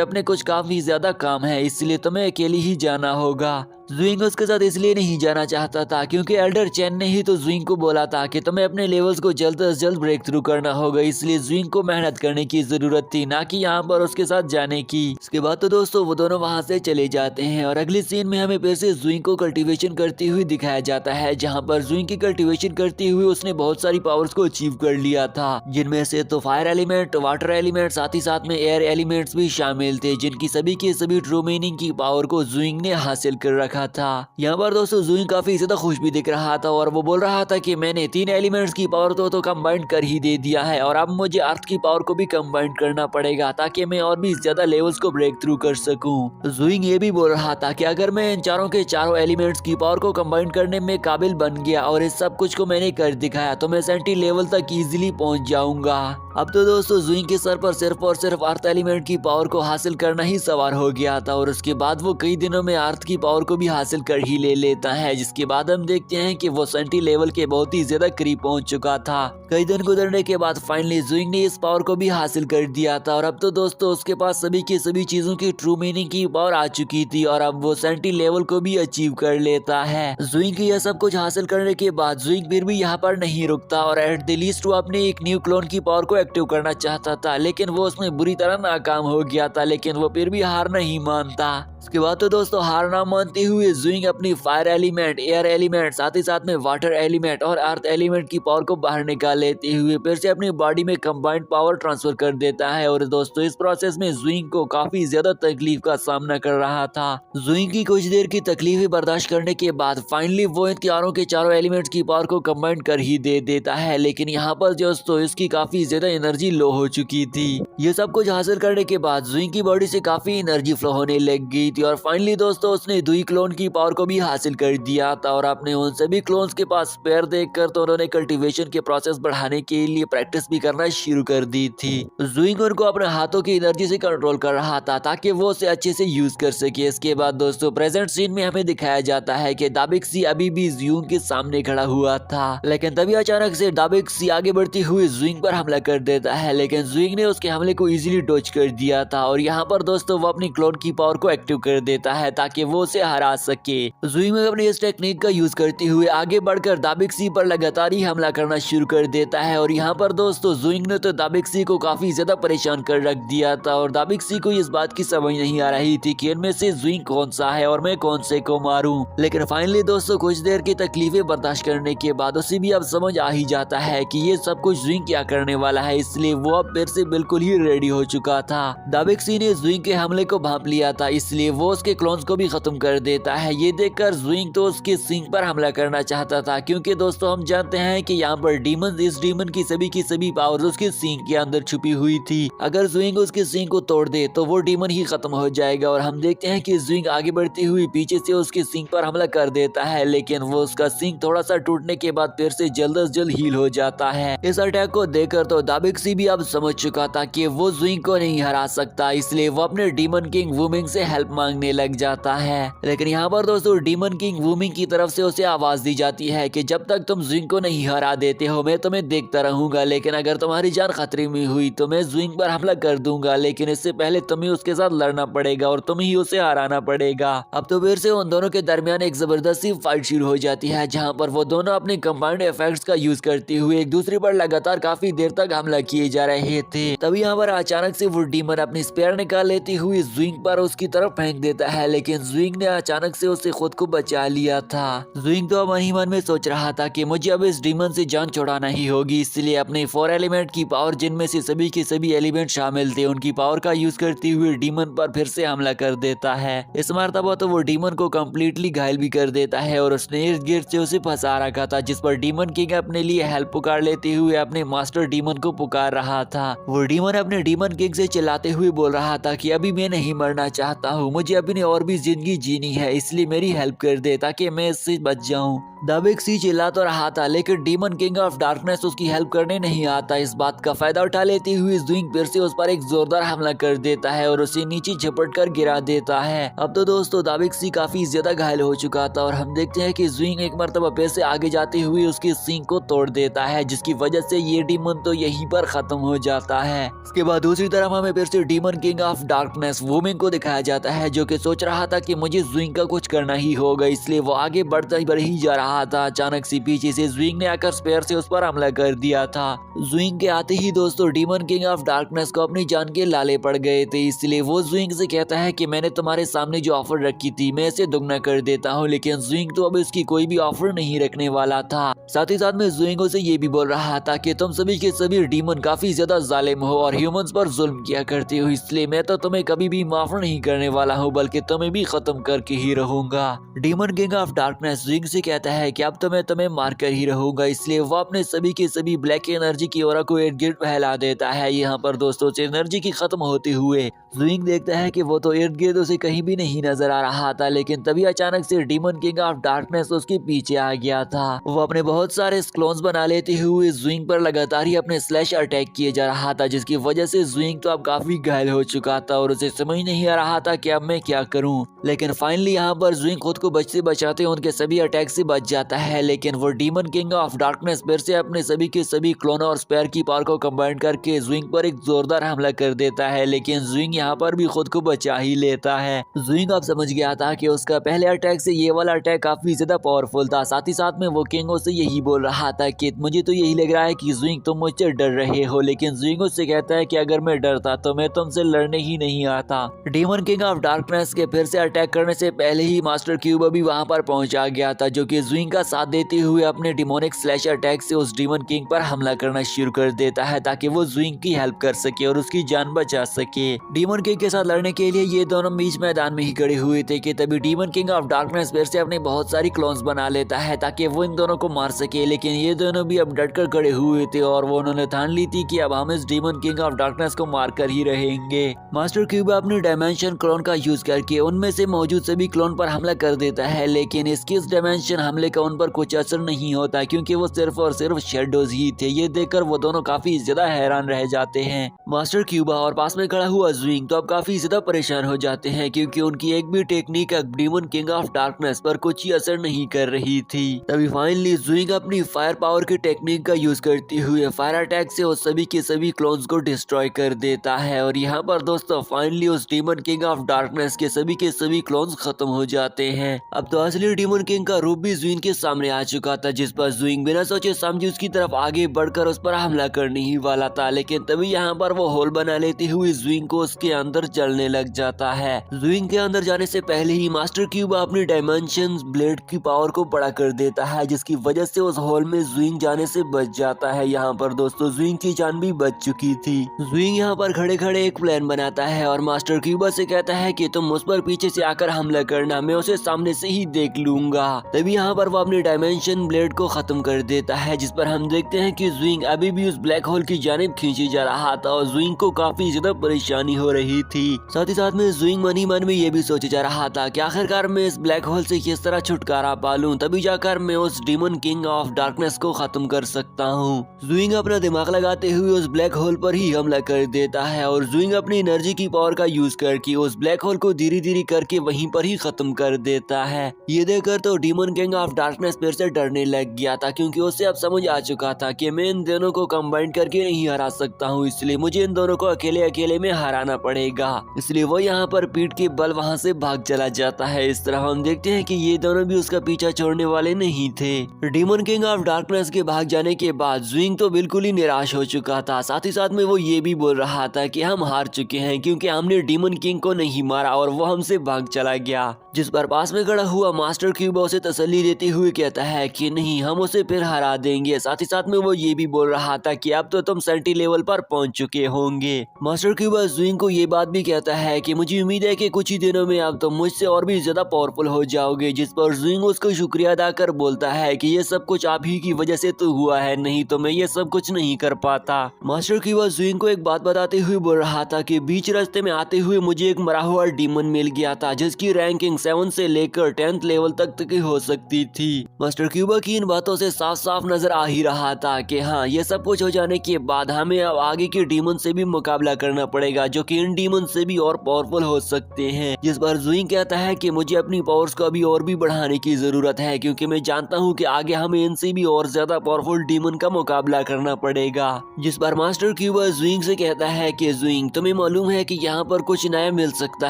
अपने कुछ काफी ज्यादा काम है, इसलिए तुम्हें अकेली ही जाना होगा। जुइंग उसके साथ इसलिए नहीं जाना चाहता था क्योंकि एल्डर चेन ने ही तो जुइंग को बोला था कि तुम्हें अपने लेवल्स को जल्द से जल्द ब्रेक थ्रू करना होगा, इसलिए जुइंग को मेहनत करने की जरूरत थी, ना कि यहाँ पर उसके साथ जाने की। इसके बाद तो दोस्तों वो दोनों वहाँ से चले जाते हैं और अगली सीन में हमें फिर से जुइंग को कल्टीवेशन करती हुई दिखाया जाता है, जहाँ पर जुइंग की कल्टीवेशन करते हुए उसने बहुत सारी पावर्स को अचीव कर लिया था, जिनमें से तो फायर एलिमेंट, वाटर एलिमेंट, साथ ही साथ में एयर एलिमेंट्स भी शामिल थे, जिनकी सभी के सभी ट्रू मीनिंग की पावर को जुइंग ने हासिल कर रखा था। यहाँ पर दोस्तों जुइंग काफी ज्यादा खुश भी दिख रहा था और वो बोल रहा था कि मैंने 3 एलिमेंट्स की पावर तो कंबाइन कर ही दे दिया है और अब मुझे अर्थ की पावर को भी कंबाइन करना पड़ेगा ताकि मैं और भी ज्यादा लेवल्स को ब्रेक थ्रू कर सकूं। जुइंग ये भी बोल रहा था कि अगर मैं इन चारों के चारों एलिमेंट्स की पावर को कंबाइन करने में काबिल बन गया और इस सब कुछ को मैंने कर दिखाया तो मैं सेंटी लेवल तक इजीली पहुंच जाऊंगा। अब तो दोस्तों जुइंग के सर पर सिर्फ और सिर्फ अर्थ एलिमेंट की पावर को हासिल करना ही सवार हो गया था और उसके बाद वो कई दिनों में अर्थ की पावर को भी हासिल कर ही ले लेता है, जिसके बाद हम देखते हैं कि वो सेंटी लेवल के बहुत ही ज्यादा करीब पहुंच चुका था। कई दिन गुजरने के बाद फाइनली जुइंग ने इस पावर को भी हासिल कर दिया था और अब तो दोस्तों उसके पास सभी की सभी चीजों की ट्रू मीनिंग की पावर आ चुकी थी और अब वो सेंटी लेवल को भी अचीव कर लेता है। जुइंग की यह सब कुछ हासिल करने के बाद जुइंग फिर भी यहाँ पर नहीं रुकता और एट द लीस्ट वो अपने एक न्यू क्लोन की पावर को एक्टिव करना चाहता था, लेकिन वो उसमें बुरी तरह नाकाम हो गया था, लेकिन वो फिर भी हार नहीं मानता। उसके बाद तो दोस्तों हार ना मानते हुए जुइंग अपनी फायर एलिमेंट, एयर एलिमेंट, साथ ही साथ में वाटर एलिमेंट और अर्थ एलिमेंट की पावर को बाहर निकाल लेते हुए फिर से अपनी बॉडी में कंबाइंड पावर ट्रांसफर कर देता है और दोस्तों इस प्रोसेस में जुइंग को काफी ज्यादा तकलीफ का सामना कर रहा था। जुइंग की कुछ देर की तकलीफें बर्दाश्त करने के बाद फाइनली वो इन चारों के चारों एलिमेंट्स की पावर को कंबाइन कर ही दे देता है, लेकिन यहाँ पर दोस्तों इसकी काफी ज्यादा एनर्जी लो हो चुकी थी। ये सब कुछ हासिल करने के बाद जुइंग की बॉडी से काफी एनर्जी फ्लो होने लग गई थी और फाइनली दोस्तों उसने दुई क्लोन की पावर को भी हासिल कर दिया था और आपने उन सभी क्लोन्स के पास स्पेयर देखकर तो उन्होंने कल्टीवेशन के प्रोसेस बढ़ाने के लिए प्रैक्टिस भी करना शुरू कर दी थी। जुइंग उनको अपने हाथों की एनर्जी से कंट्रोल कर रहा था ताकि वो उसे अच्छे से यूज कर सके। इसके बाद दोस्तों प्रेजेंट सीन में हमें दिखाया जाता है कि दाबिक सी अभी भी जुइंग के सामने खड़ा हुआ था, लेकिन तभी अचानक से दाबिक सी आगे बढ़ती हुई जुइंग पर हमला कर देता है, लेकिन जुइंग ने उसके हमले को इजीली डॉज कर दिया था और यहाँ पर दोस्तों वो अपनी क्लोन की पावर को एक्टिव कर देता है ताकि वो उसे हरा सके। जुइंग अपनी इस टेक्निक का यूज करते हुए आगे बढ़कर दाबिक सी पर लगातार ही हमला करना शुरू कर देता है और यहाँ पर दोस्तों जुइंग ने तो दाबिक सी को काफी ज्यादा परेशान कर रख दिया था और दाबिक सी को इस बात की समझ नहीं आ रही थी कि इनमें से जुइंग कौन सा है और मैं कौन से को मारूं। लेकिन फाइनली दोस्तों कुछ देर की तकलीफें बर्दाश्त करने के बाद उसे भी अब समझ आ ही जाता है कि ये सब कुछ जुइंग क्या करने वाला है, इसलिए वो अब फिर से बिल्कुल ही रेडी हो चुका था। दाबिक सी ने जुइंग के हमले को भांप लिया था, इसलिए वो उसके क्लोन्स को भी खत्म कर देता है। ये देखकर जुइंग तो उसके सिंग पर हमला करना चाहता था क्योंकि दोस्तों हम जानते हैं कि यहाँ पर डीमन, इस डीमन की सभी पावर उसके सिंग के अंदर छुपी हुई थी। अगर जुइंग उसके सिंग को तोड़ दे तो वो डीमन ही खत्म हो जाएगा और हम देखते हैं कि जुइंग आगे बढ़ती हुई पीछे से उसके सिंग पर हमला कर देता है, लेकिन वो उसका सिंग थोड़ा सा टूटने के बाद फिर से जल्द से जल्द हील हो जाता है। इस अटैक को देखकर तो दाबिक सी भी अब समझ चुका था कि वो जुइंग को नहीं हरा सकता, इसलिए वो अपने डीमन किंग वूमिंग से हेल्प मांगने लग जाता है। लेकिन यहाँ पर दोस्तों डीमन किंग वूमिंग की तरफ से उसे आवाज दी जाती है कि जब तक तुम जुइंग को नहीं हरा देते हो मैं तुम्हें देखता रहूंगा, लेकिन अगर तुम्हारी जान खतरे में हुई तो मैं जुइंग पर हमला कर दूंगा, लेकिन इससे पहले तुम्हें उसके साथ लड़ना पड़ेगा और तुम्हें ही उसे हराना पड़ेगा। अब तो फिर से उन दोनों के दरमियान एक जबरदस्ती फाइट शुरू हो जाती है जहाँ पर वो दोनों अपने कंबाइंड इफेक्ट्स का यूज करते हुए एक दूसरे पर लगातार काफी देर तक हमला किए जा रहे थे। तभी यहाँ पर अचानक से वो डीमन अपनी स्पेयर निकाल लेती हुई जुइंग पर उसकी तरफ फेंक देता है, लेकिन ज़ुइंग ने अचानक से उसे खुद को बचा लिया था। ज़ुइंग तो मन ही मन में सोच रहा था कि मुझे अब इस डीमन से जान छुड़ाना ही होगी, इसलिए अपने 4 एलिमेंट की पावर, जिनमें से सभी के सभी एलिमेंट शामिल थे, उनकी पावर का यूज करते हुए डीमन पर फिर से हमला कर देता है। इस मर्तबा तो वो डीमन को कम्प्लीटली घायल भी कर देता है और उसने इर्द गिर्द से उसे फंसा रखा था, जिस पर डीमन किंग अपने लिए हेल्प पुकार लेते हुए अपने मास्टर डीमन को पुकार रहा था। वो डीमन अपने डीमन किंग से चिल्लाते हुए बोल रहा था कि अभी मैं नहीं मरना चाहता हूँ, मुझे अपनी और भी जिंदगी जीनी है, इसलिए मेरी हेल्प कर दे ताकि मैं इससे बच जाऊँ। द बिग सी चिल्ला तो रहा था, लेकिन डीमन किंग ऑफ डार्कनेस उसकी हेल्प करने नहीं आता। इस बात का फायदा उठा लेते हुए ज़ुइंग फिर से उस पर एक जोरदार हमला कर देता है और उसे नीचे झपट कर गिरा देता है। अब तो दोस्तों द बिग सी काफी ज्यादा घायल हो चुका था और हम देखते हैं कि ज़ुइंग एक मर्तबा फिर से आगे जाते हुए उसकी सींग को तोड़ देता है, जिसकी वजह से ये डीमन तो यहीं पर खत्म हो जाता है। इसके बाद दूसरी तरफ हमें फिर से demon king of darkness women को दिखाया जाता है, जो कि सोच रहा था कि मुझे ज़ुइंग का कुछ करना ही होगा, इसलिए वो आगे बढ़ ही जा रहा था। अचानक से पीछे से ज़ुइंग ने आकर स्पेयर से उस पर हमला कर दिया था। ज़ुइंग के आते ही दोस्तों डीमन किंग ऑफ डार्कनेस को अपनी जान के लाले पड़ गए थे, इसलिए वो ज़ुइंग से कहता है कि मैंने तुम्हारे सामने जो ऑफर रखी थी मैं इसे दुगना कर देता हूँ, लेकिन ज़ुइंग तो अब इसकी कोई भी ऑफर नहीं रखने वाला था। साथ ही साथ में ज़ुइंग उसे ये भी बोल रहा था कि तुम सभी के सभी डीमन काफी ज्यादा जालिम हो और ह्यूमंस पर जुल्म किया करते हो, इसलिए मैं तो तुम्हें कभी भी माफ नहीं करने वाला हूँ, बल्कि तुम्हें भी खत्म करके ही रहूंगा। डीमन किंग ऑफ डार्कनेस ज़ुइंग से कहता है कि अब तो मैं तुम्हें मार कर ही रहूंगा, इसलिए वो अपने सभी के सभी ब्लैक एनर्जी की ओरा को इर्द गिर्द फैला देता है। यहाँ पर दोस्तों से एनर्जी की खत्म होते हुए ज़ुइंग देखता है कि वो तो इर्द गिर्द उसे कहीं भी नहीं नजर आ रहा था, लेकिन तभी अचानक से डीमन किंग ऑफ डार्कनेस उसके पीछे आ गया था। वो अपने बहुत सारे क्लोन्स बना लेते हुए ज़ुइंग पर लगातार ही अपने स्लैश अटैक किए जा रहा था, जिसकी वजह से ज़ुइंग तो अब काफी घायल हो चुका था और उसे समझ नहीं आ रहा था कि अब मैं क्या करूं। लेकिन फाइनली यहाँ पर ज़ुइंग खुद को बचते बचाते उनके सभी अटैक से बच जाता है, लेकिन वो डीमन किंग ऑफ डार्कनेस फिर से अपने सभी के सभी क्लोन और स्पेयर की पावर को कंबाइन करके ज़ुइंग पर एक जोरदार हमला कर देता है, लेकिन ज़ुइंग यहाँ पर भी खुद को बचा ही लेता है। ज़ुइंग अब समझ गया था कि उसका पहले अटैक से ये वाला अटैक काफी ज्यादा पावरफुल था। साथ ही साथ में वो किंग उससे यही बोल रहा था कि मुझे तो यही लग रहा है कि ज़ुइंग तुम मुझसे डर रहे हो, लेकिन ज़ुइंग उससे कहता है कि अगर मैं डरता तो मैं तुमसे लड़ने ही नहीं आता। डीमन किंग ऑफ डार्कनेस के फिर से अटैक करने से पहले ही मास्टर क्यूब भी वहां पर पहुंचा गया था, जो कि ज़ुइंग का साथ देते हुए अपने डिमोनिक स्लैश अटैक से उस डीमन किंग पर हमला करना शुरू कर देता है, ताकि वो ज़ुइंग की हेल्प कर सके और उसकी जान बचा सके। डीमन किंग के साथ लड़ने के लिए ये दोनों बीच मैदान में ही खड़े हुए थे कि तभी डीमन किंग ऑफ डार्कनेस फिर से अपने बहुत सारी क्लोन्स बना लेता है ताकि वो इन दोनों को मार सके, लेकिन ये दोनों भी अब डटकर खड़े हुए थे और वो उन्होंने ठान ली थी कि अब हम इस डीमन किंग ऑफ डार्कनेस को मार कर ही रहेंगे। मास्टर क्यूब अपने डायमेंशन क्लोन का यूज करके उनमें से मौजूद सभी क्लोन पर हमला कर देता है, लेकिन इसके इस डायमेंशन हमले का उन पर कुछ असर नहीं होता, क्योंकि वो सिर्फ और सिर्फ शेडोज ही थे। ये देखकर वो दोनों काफी ज्यादा हैरान रह जाते हैं। मास्टर क्यूबा और पास में खड़ा हुआ ज़ुइंग तो अब काफी ज्यादा परेशान हो जाते हैं, क्योंकि उनकी एक भी technique demon king of darkness पर कुछ ही असर नहीं कर रही थी। तभी फाइनली ज़ुइंग अपनी फायर पावर की टेक्निक का यूज करते हुए फायर अटैक से उस सभी के सभी क्लोन्स को डिस्ट्रॉय कर देता है और यहाँ पर दोस्तों फाइनली उस डीमन किंग ऑफ डार्कनेस के सभी क्लोन्स खत्म हो जाते हैं। अब तो असली डीमन किंग का रूप भी ज़ुइंग के सामने आ चुका था, जिस पर ज़ुइंग बिना सोचे समझे उसकी तरफ आगे बढ़कर उस पर हमला करने ही वाला था, लेकिन तभी यहाँ पर वो होल बना लेते हुए ज़ुइंग को उसके अंदर चलने लग जाता है। ज़ुइंग के अंदर जाने से पहले ही मास्टर क्यूब अपनी डायमेंशन ब्लेड की पावर को बड़ा कर देता है, जिसकी वजह से उस होल में ज़ुइंग जाने से बच जाता है। यहाँ पर दोस्तों ज़ुइंग की जान भी बच चुकी थी। ज़ुइंग यहाँ पर खड़े खड़े एक प्लान बनाता है और मास्टर क्यूबा से कहता है कि तुम उस पर पीछे से आकर हमला करना, मैं उसे सामने से ही देख लूंगा। तभी यहाँ पर वो अपनी डायमेंशन ब्लेड को खत्म कर देता है, जिस पर हम देखते हैं कि ज़ुइंग अभी भी उस ब्लैक होल की जानिब खींची जा रहा था और ज़ुइंग को काफी ज्यादा परेशानी हो रही थी। साथ ही साथ में ज़ुइंग मन ही मन में ये भी सोचे जा रहा था कि आखिरकार मैं इस ब्लैक होल से किस तरह छुटकारा पालूं, तभी जाकर मैं उस डीमन किंग ऑफ डार्कनेस को खत्म कर सकता हूँ। ज़ुइंग अपना दिमाग लगाते हुए उस ब्लैक होल पर ही हमला कर देता है और ज़ुइंग अपनी एनर्जी की पावर का यूज करके उस ब्लैक होल को धीरे धीरे करके वहीं पर ही खत्म कर देता है। ये देखकर तो डीमन किंग ऑफ डार्कनेस फिर से डरने लग गया था, क्योंकि उसे अब समझ आ चुका था कि मैं इन दोनों को कंबाइन करके नहीं हरा सकता हूँ, इसलिए मुझे इन दोनों को अकेले अकेले में हराना पड़ेगा। इसलिए वो यहाँ पर पीठ के बल वहाँ से भाग चला जाता है। इस तरह हम देखते हैं कि ये दोनों भी उसका पीछा छोड़ने वाले नहीं थे। डीमन किंग ऑफ डार्कनेस के भाग जाने के बाद ज़ुइंग तो बिल्कुल ही निराश हो चुका था। साथ ही साथ में वो ये भी बोल रहा था कि हम हार चुके हैं, क्योंकि हमने डीमन किंग को नहीं मारा और वो हमसे भाग चला गया। जिस पर पास में खड़ा हुआ मास्टर क्यूबा उसे तसल्ली देते हुए कहता है कि नहीं, हम उसे फिर हरा देंगे। साथ ही साथ में वो ये भी बोल रहा था कि अब तो तुम सेंटी लेवल पर पहुंच चुके होंगे। मास्टर क्यूबा ज़ुइंग को ये बात भी कहता है कि मुझे उम्मीद है कि कुछ ही दिनों में अब तुम मुझसे और भी ज्यादा पावरफुल हो जाओगे। जिस पर ज़ुइंग उसका शुक्रिया अदा कर बोलता है कि ये सब कुछ आप ही की वजह से तो हुआ है, नहीं तो मैं ये सब कुछ नहीं कर पाता। मास्टर क्यूबा ज़ुइंग को एक बात बताते हुए बोल रहा था कि बीच रास्ते में आते हुए मुझे एक मरा हुआ डीमन मिल गया था, जिसकी रैंकिंग 7 से लेकर 10th लेवल तक की हो सकती थी। मास्टर क्यूबा की इन बातों से साफ साफ नजर आ ही रहा था कि हाँ, ये सब कुछ हो जाने के बाद हमें अब आगे के डीमन से भी मुकाबला करना पड़ेगा, जो कि इन डीमन से भी और पावरफुल हो सकते हैं। जिस पर ज़ुइंग कहता है कि मुझे अपनी पावर्स को अभी और भी बढ़ाने की जरूरत है, क्योंकि मैं जानता हूँ कि आगे हमें इनसे भी और ज्यादा पावरफुल डीमन का मुकाबला करना पड़ेगा। जिस पर मास्टर क्यूबा ज़ुइंग से कहता है कि ज़ुइंग, तुम्हें मालूम है कि यहाँ पर कुछ नया मिल सकता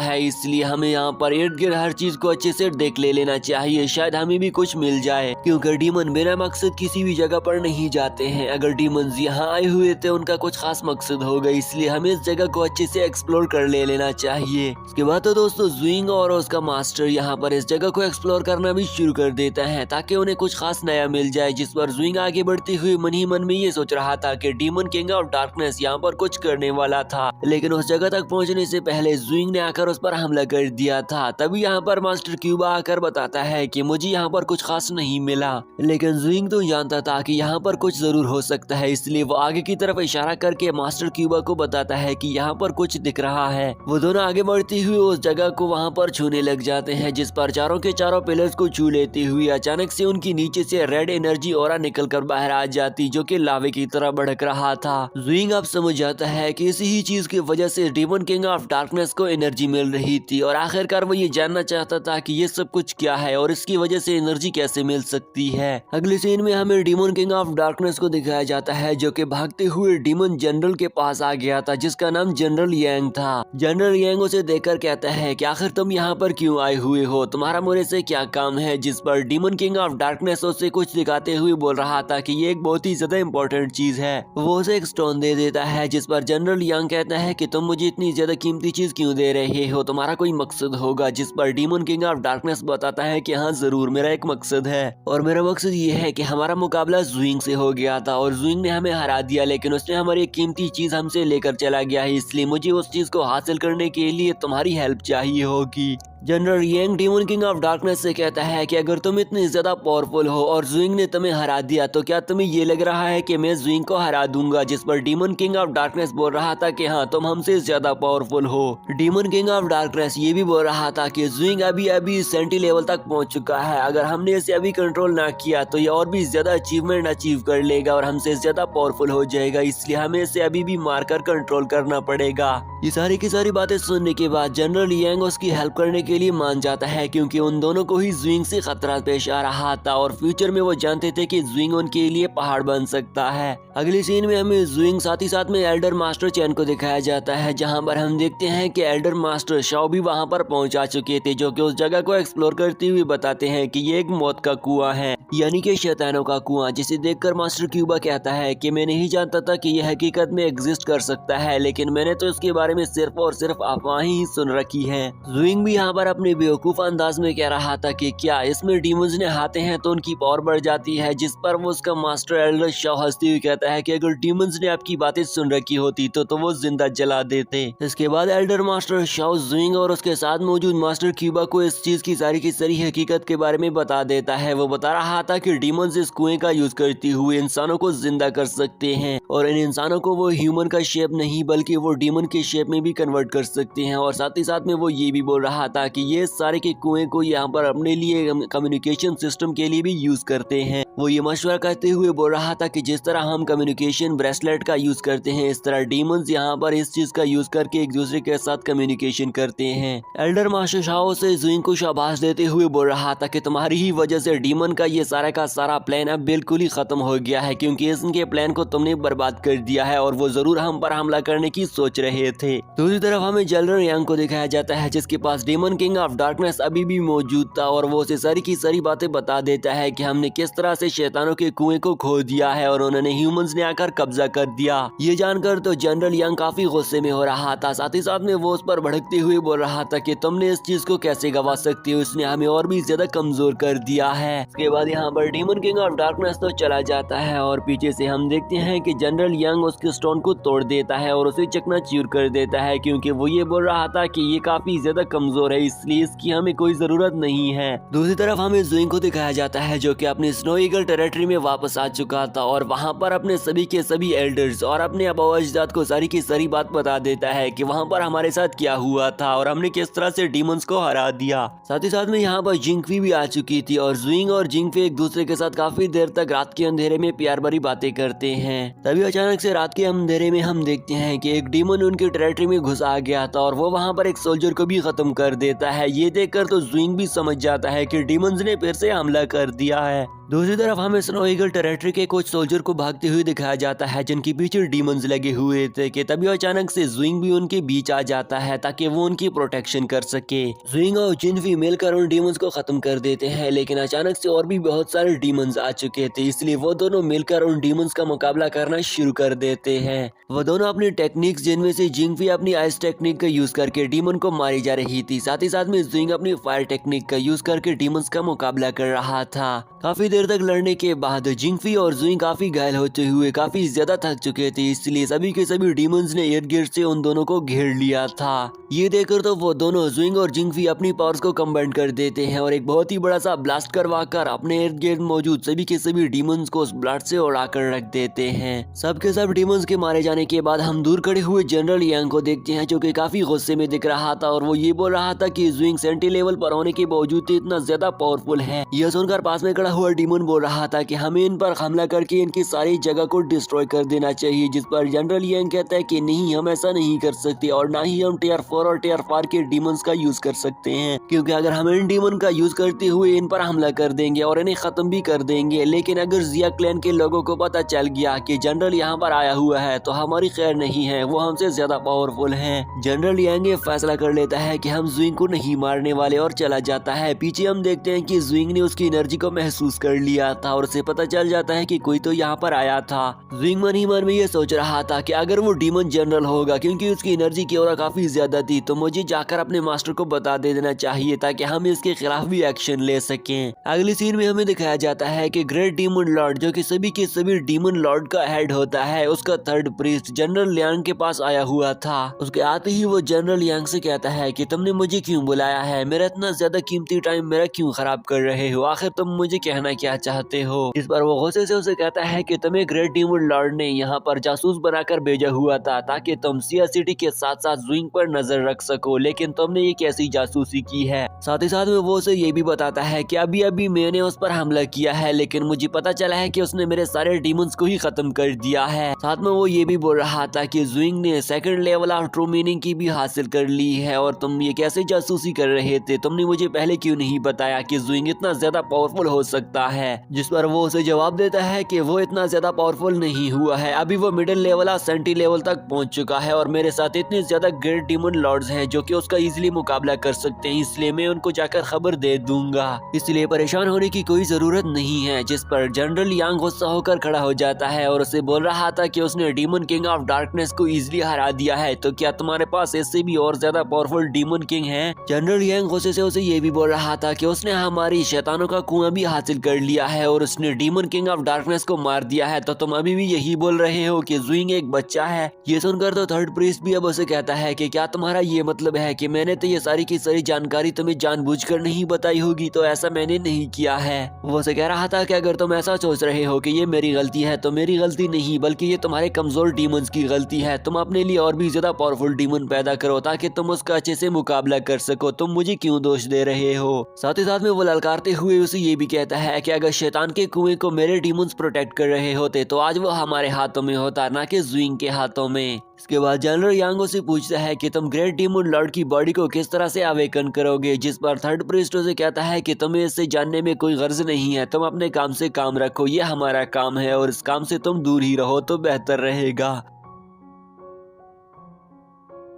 है, इसलिए हमें यहाँ पर इर्द गिर्द हर चीज को अच्छे से देख लेना चाहिए, शायद हमें भी कुछ मिल जाए, क्योंकि डीमन बिना मकसद किसी भी जगह पर नहीं जाते हैं। अगर डीमन यहाँ आए हुए थे उनका कुछ खास मकसद होगा, इसलिए हमें इस जगह को अच्छे से एक्सप्लोर कर लेना चाहिए। इसके बाद तो दोस्तों ज़ुइंग और उसका मास्टर यहाँ पर इस जगह को एक्सप्लोर करना भी शुरू कर देता है, ताकि उन्हें कुछ खास नया मिल जाए। जिस पर ज़ुइंग आगे बढ़ते हुए मन ही मन में ये सोच रहा था कि डीमन किंग ऑफ डार्कनेस यहाँ पर कुछ करने वाला था, लेकिन उस जगह तक पहुँचने से पहले ज़ुइंग ने आकर उस पर हमला कर दिया था। तभी यहाँ पर मास्टर क्यूबा आकर बताता है कि मुझे यहाँ पर कुछ खास नहीं मिला, लेकिन ज़ुइंग तो जानता था कि यहाँ पर कुछ जरूर हो सकता है, इसलिए वो आगे की तरफ इशारा करके मास्टर क्यूबा को बताता है कि यहाँ पर कुछ दिख रहा है। वो दोनों आगे बढ़ते हुए उस जगह को वहाँ पर छूने लग जाते हैं, जिस पर चारों के चारों पिलर्स को छू लेते हुए अचानक से उनकी नीचे से रेड एनर्जी ऑरा निकल कर बाहर आ जाती, जो कि लावे की तरह भड़क रहा था। ज़ुइंग अब समझ जाता है कि इसी ही चीज की वजह से डीमन किंग ऑफ डार्कनेस को एनर्जी मिल रही थी, और आखिरकार वो ये जानना चाहता था कि ये सब कुछ क्या है और इसकी वजह से एनर्जी कैसे मिल सकती है। अगले सीन में हमें डीमन किंग ऑफ डार्कनेस को दिखाया जाता है, जो कि भागते हुए डीमन जनरल के पास आ गया था, जिसका नाम जनरल यांग था। जनरल यांग उसे देखकर कहता है कि आखिर तुम यहाँ पर क्यों आए हुए हो, तुम्हारा मेरे से क्या काम है। जिस पर डीमन किंग ऑफ डार्कनेस उसे कुछ दिखाते हुए बोल रहा था कि ये एक बहुत ही ज्यादा इम्पोर्टेंट चीज है। वो उसे एक स्टोन दे देता है, जिस पर जनरल यांग कहता है कि तुम मुझे इतनी ज्यादा कीमती चीज क्यों दे रहे हो, तुम्हारा कोई मकसद होगा। जिस पर डीमन किंग ऑफ डार्कनेस बताता है कि हाँ जरूर, मेरा एक मकसद है, और मेरा मकसद ये है कि हमारा मुकाबला ज़ुइंग से हो गया था और ज़ुइंग ने हमें हरा दिया, लेकिन उसने हमारी एक कीमती चीज हमसे लेकर चला गया है, इसलिए मुझे उस चीज को हासिल करने के लिए तुम्हारी हेल्प चाहिए होगी। General Yang demon king of darkness से कहता है कि अगर तुम इतने ज्यादा पावरफुल हो और ज़ुइंग ने तुम्हें हरा दिया, तो क्या तुम्हें ये लग रहा है कि मैं ज़ुइंग को हरा दूंगा। जिस पर डीमन किंग ऑफ डार्कनेस बोल रहा था कि हाँ, तुम हमसे ज्यादा पावरफुल हो। डीमन किंग ऑफ डार्कनेस ये भी बोल रहा था कि ज़ुइंग अभी अभी 70 लेवल तक पहुंच चुका है, अगर हमने इसे अभी कंट्रोल ना किया तो ये और भी ज्यादा अचीवमेंट अचीव कर लेगा और हमसे ज्यादा पावरफुल हो जाएगा, इसलिए हमें इसे अभी भी मारकर कंट्रोल करना पड़ेगा। ये सारी की सारी बातें सुनने के बाद जनरल यांग उसकी हेल्प करने के लिए मान जाता है, क्योंकि उन दोनों को ही ज़ुइंग से खतरा पेश आ रहा था और फ्यूचर में वो जानते थे कि ज़ुइंग उनके लिए पहाड़ बन सकता है। अगले सीन में हमें ज़ुइंग साथ ही साथ में एल्डर मास्टर चैन को दिखाया जाता है, जहां पर हम देखते हैं कि एल्डर मास्टर शाओ भी वहां पर पहुंचा चुके थे, जो कि उस जगह को एक्सप्लोर करते हुए बताते हैं कि ये एक मौत का कुआं है, यानी कि शैतानों का कुआं। जिसे देखकर मास्टर क्यूबा कहता है कि मैं नहीं जानता था कि यह हकीकत में एग्जिस्ट कर सकता है, लेकिन मैंने तो इसके बारे में सिर्फ और सिर्फ अफवाहें ही सुन रखी है। ज़ुइंग भी यहाँ पर अपने बेवकूफ अंदाज में कह रहा था कि क्या इसमें डीमंस ने आते हैं तो उनकी पावर बढ़ जाती है। जिस पर वो उसका मास्टर एल्डर शाओ हंसते हुए कहता है कि अगर डीमंस ने आपकी बातें सुन रखी होती तो वो जिंदा जला देते। इसके बाद एल्डर मास्टर शाओ ज़ुइंग और उसके साथ मौजूद मास्टर क्यूबा को इस चीज की सारी हकीकत के बारे में बता देता है। वो बता रहा था कि डीमंस इस कुएं का यूज करते हुए इंसानों को जिंदा कर सकते हैं, और इन इंसानों को वो ह्यूमन का शेप नहीं बल्कि वो डीमन के शेप में भी कन्वर्ट कर सकते हैं। और साथ ही साथ में वो ये भी बोल रहा था कि ये सारे के कुएं को यहाँ पर अपने लिए कम्युनिकेशन सिस्टम के लिए भी यूज करते हैं। वो ये मशवरा करते हुए बोल रहा था कि जिस तरह हम कम्युनिकेशन ब्रेसलेट का यूज करते हैं, इस तरह डीमंस यहाँ पर इस चीज का यूज करके एक दूसरे के साथ कम्युनिकेशन करते हैं। एल्डर मास्टर शाओ से जुइंग को शाबाश देते हुए बोल रहा था कि तुम्हारी ही वजह से डीमन का ये सारा का सारा प्लान अब बिल्कुल ही खत्म हो गया है, क्योंकि इनके प्लान को तुमने बर्बाद कर दिया है और वो जरूर हम पर हमला करने की सोच रहे थे। दूसरी तरफ हमें जनरल यांग को दिखाया जाता है जिसके पास डीमन किंग ऑफ डार्कनेस अभी भी मौजूद था और वो उसे सारी की सारी बातें बता देता है कि हमने किस तरह से शैतानों के कुएं को खो दिया है और उन्होंने ह्यूमंस ने आकर कब्जा कर दिया। ये जानकर तो जनरल यांग काफी गुस्से में हो रहा था, साथ ही साथ में वो उस पर भड़कते हुए बोल रहा था कि तुमने इस चीज को कैसे गवा सकती हो, इसने हमें और भी ज्यादा कमजोर कर दिया है। इसके बाद यहाँ पर डीमन किंग ऑफ डार्कनेस तो चला जाता है और पीछे से हम देखते हैं कि जनरल यांग उसके स्टोन को तोड़ देता है और उसे चकनाचूर कर देता है, क्योंकि वो ये बोल रहा था कि ये काफी ज्यादा कमजोर है, इसलिए इसकी हमें कोई जरूरत नहीं है। दूसरी तरफ हमें जुइंग को दिखाया जाता है जो कि अपनी स्नो ईगल टेरिटरी में वापस आ चुका था और वहाँ पर अपने सभी के सभी एल्डर्स और अपने आबा अजदाद को सारी की सारी बात बता देता है कि वहाँ पर हमारे साथ क्या हुआ था और हमने किस तरह से डीमंस को हरा दिया। साथ ही साथ में यहाँ पर जिंगफी भी आ चुकी थी और जुइंग और जिंगफी एक दूसरे के साथ काफी देर तक रात के अंधेरे में प्यार भरी बातें करते हैं। तभी अचानक से रात के अंधेरे में हम देखते हैं कि एक डीमन उनकी टेरिटरी में घुस आ गया था और वो वहाँ पर एक सोल्जर को भी खत्म कर देता है। ये देखकर तो जुइंग भी समझ जाता है कि डीमंस ने फिर से हमला कर दिया है। दूसरी तरफ हमें स्नो ईगल टेरिटरी के कुछ सोल्जर को भागते हुए दिखाया जाता है जिनके पीछे डीमंस लगे हुए थे कि तभी अचानक से जुइंग भी उनके बीच आ जाता है ताकि वो उनकी प्रोटेक्शन कर सके। जुइंग और जिनफी मिलकर उन डीमंस को खत्म कर देते हैं, लेकिन अचानक से और भी बहुत सारे डीमंस आ चुके थे, इसलिए वो दोनों मिलकर उन डीमंस का मुकाबला करना शुरू कर देते हैं। वो दोनों अपनी टेक्निक्स, जिनमें से जिंगफी अपनी आइस टेक्निक का यूज करके डीमन को मारी जा रही थी, साथ ही साथ में जुइंग अपनी फायर टेक्निक का यूज करके डीमंस का मुकाबला कर रहा था। काफी देर तक लड़ने के बाद जिंगफी और जुइंग काफी घायल होते हुए काफी ज्यादा थक चुके थे, इसलिए सभी के सभी डीमंस ने इर्द गिर्द से उन दोनों को घेर लिया था। ये देखकर तो वो दोनों जुइंग और जिंगफी अपनी पावर्स को कंबाइन कर देते हैं और एक बहुत ही बड़ा सा ब्लास्ट करवाकर अपने इर्द गिर्द मौजूद सभी के सभी डीमंस को उस ब्लास्ट से उड़ाकर रख देते हैं। सबके सब डीमंस के मारे जाने के बाद हम दूर खड़े हुए जनरल यांग को देखते हैं जो कि काफी गुस्से में दिख रहा था और वो ये बोल रहा था कि जुइंग सेंटी लेवल पर होने के बावजूद इतना ज्यादा पावरफुल है। यह सुनकर पास में खड़ा हुआ डीमन बोल रहा था कि हमें इन पर हमला करके इनकी सारी जगह को डिस्ट्रॉय कर देना चाहिए, जिस पर जनरल यांग कहता है कि नहीं, हम ऐसा नहीं कर सकते और ना ही हम टियर 4 और टियर 5 के डीमंस का यूज कर सकते हैं, क्योंकि अगर हम इन डीमन का यूज करते हुए इन पर हमला कर देंगे और इन्हें खत्म भी कर देंगे, लेकिन अगर जिया क्लैन के लोगों को पता चल गया कि जनरल यहाँ पर आया हुआ है तो हमारी खैर नहीं है, वो हमसे ज्यादा पावरफुल हैं। जनरल यांग ये फैसला कर लेता है कि हम जुइंग को नहीं मारने वाले और चला जाता है। पीछे हम देखते हैं कि जुइंग ने उसकी एनर्जी को महसूस कर लिया था और उसे पता चल जाता है कि कोई तो यहाँ पर आया था। जुइंग मन ही मन में ये सोच रहा था कि अगर वो डीमन जनरल होगा, क्योंकि उसकी एनर्जी की ओर काफी ज्यादा थी, तो मुझे जाकर अपने मास्टर को बता दे देना चाहिए ताकि हम इसके खिलाफ भी एक्शन ले सकें। अगली सीन में हमें दिखाया जाता है कि ग्रेट डीमन लॉर्ड, जो कि सभी के सभी डीमन लॉर्ड का हेड होता है, उसका थर्ड प्रीस्ट जनरल यांग के पास आया हुआ था। उसके आते ही वो जनरल यांग से कहता है कि तुमने मुझे क्यों बुलाया है, मेरा इतना ज्यादा कीमती टाइम मेरा क्यों खराब कर रहे हो, आखिर तुम मुझे कहना क्या चाहते हो। इस पर वो गुस्से से उसे कहता है कि तुम्हें ग्रेट डीमन लॉर्ड ने यहाँ पर जासूस बनाकर भेजा हुआ था ताकि तुम सिया सिटी के साथ साथ जुइंग पर नजर रख सको, लेकिन तुमने ये कैसी जासूसी की है। साथ ही साथ में वो उसे ये भी बताता है कि अभी अभी मैंने उस पर हमला किया है, लेकिन मुझे पता चला है कि उसने मेरे सारे डीमंस को ही खत्म कर दिया है। साथ में वो ये भी बोल रहा था कि जुइंग ने second level of true meaning की भी हासिल कर ली है और तुम ये कैसे जासूसी कर रहे थे, तुमने मुझे पहले क्यों नहीं बताया कि जुइंग इतना ज्यादा पावरफुल हो सकता है। जिस पर वो उसे जवाब देता है कि वो इतना ज्यादा पावरफुल नहीं हुआ है, अभी वो मिडिल लेवल ऑफ सेंटी लेवल तक पहुंच चुका है और मेरे साथ इतने ज्यादा ग्रेट डीमन लॉर्ड्स हैं जो कि उसका इजीली मुकाबला कर सकते हैं, इसलिए मैं उनको जाकर खबर दे दूंगा, इसलिए परेशान होने की कोई जरूरत नहीं है। जिस पर जनरल यांग गुस्सा होकर खड़ा हो जाता है और उसे बोल रहा था कि उसने डीमन किंग ऑफ डार्कनेस को इजीली हरा दिया है, तो क्या तुम्हारे पास इससे भी और ज्यादा पावरफुल डीमन किंग है। जनरल यांग गुस्से से उसे ये भी बोल रहा था कि उसने हमारी शैतानों का कुआं भी हासिल कर लिया है और उसने डीमन किंग ऑफ डार्कनेस को मार दिया है, तो तुम अभी भी यही बोल रहे हो कि जुइंग एक बच्चा है। ये सुनकर तो थर्ड प्रीस्ट भी अब उसे कहता है कि क्या तुम्हारा ये मतलब है कि मैंने तो ये सारी की सारी जानकारी तुम्हें जानबूझकर नहीं बताई होगी, तो ऐसा मैंने नहीं किया है। वो उसे कह रहा था कि अगर तुम ऐसा सोच रहे हो कि ये मेरी गलती है, तो मेरी गलती नहीं बल्कि ये तुम्हारे कमजोर डीमंस की गलती है। तुम अपने लिए और भी ज्यादा पावरफुल डीमन पैदा करो ताकि तुम उसका अच्छे से मुकाबला कर सको, तुम मुझे क्यों दोष दे रहे हो। साथ ही साथ में वो ललकारते हुए उसे ये भी कहता है कि अगर शैतान के कुएं को मेरे डीमंस प्रोटेक्ट कर रहे होते तो आज वो हमारे हाथों में होता, ना कि ज़ुइंग के हाथों में। इसके बाद जनरल यांग उसे पूछता है कि तुम ग्रेट डीमन लॉर्ड की बॉडी को किस तरह से अवेकन करोगे, जिस पर थर्ड प्रीस्ट उसे कहता है कि तुम्हें इससे जानने में कोई गर्ज नहीं है, तुम अपने काम से काम रखो, ये हमारा काम है और इस काम से तुम दूर ही रहो तो बेहतर रहेगा।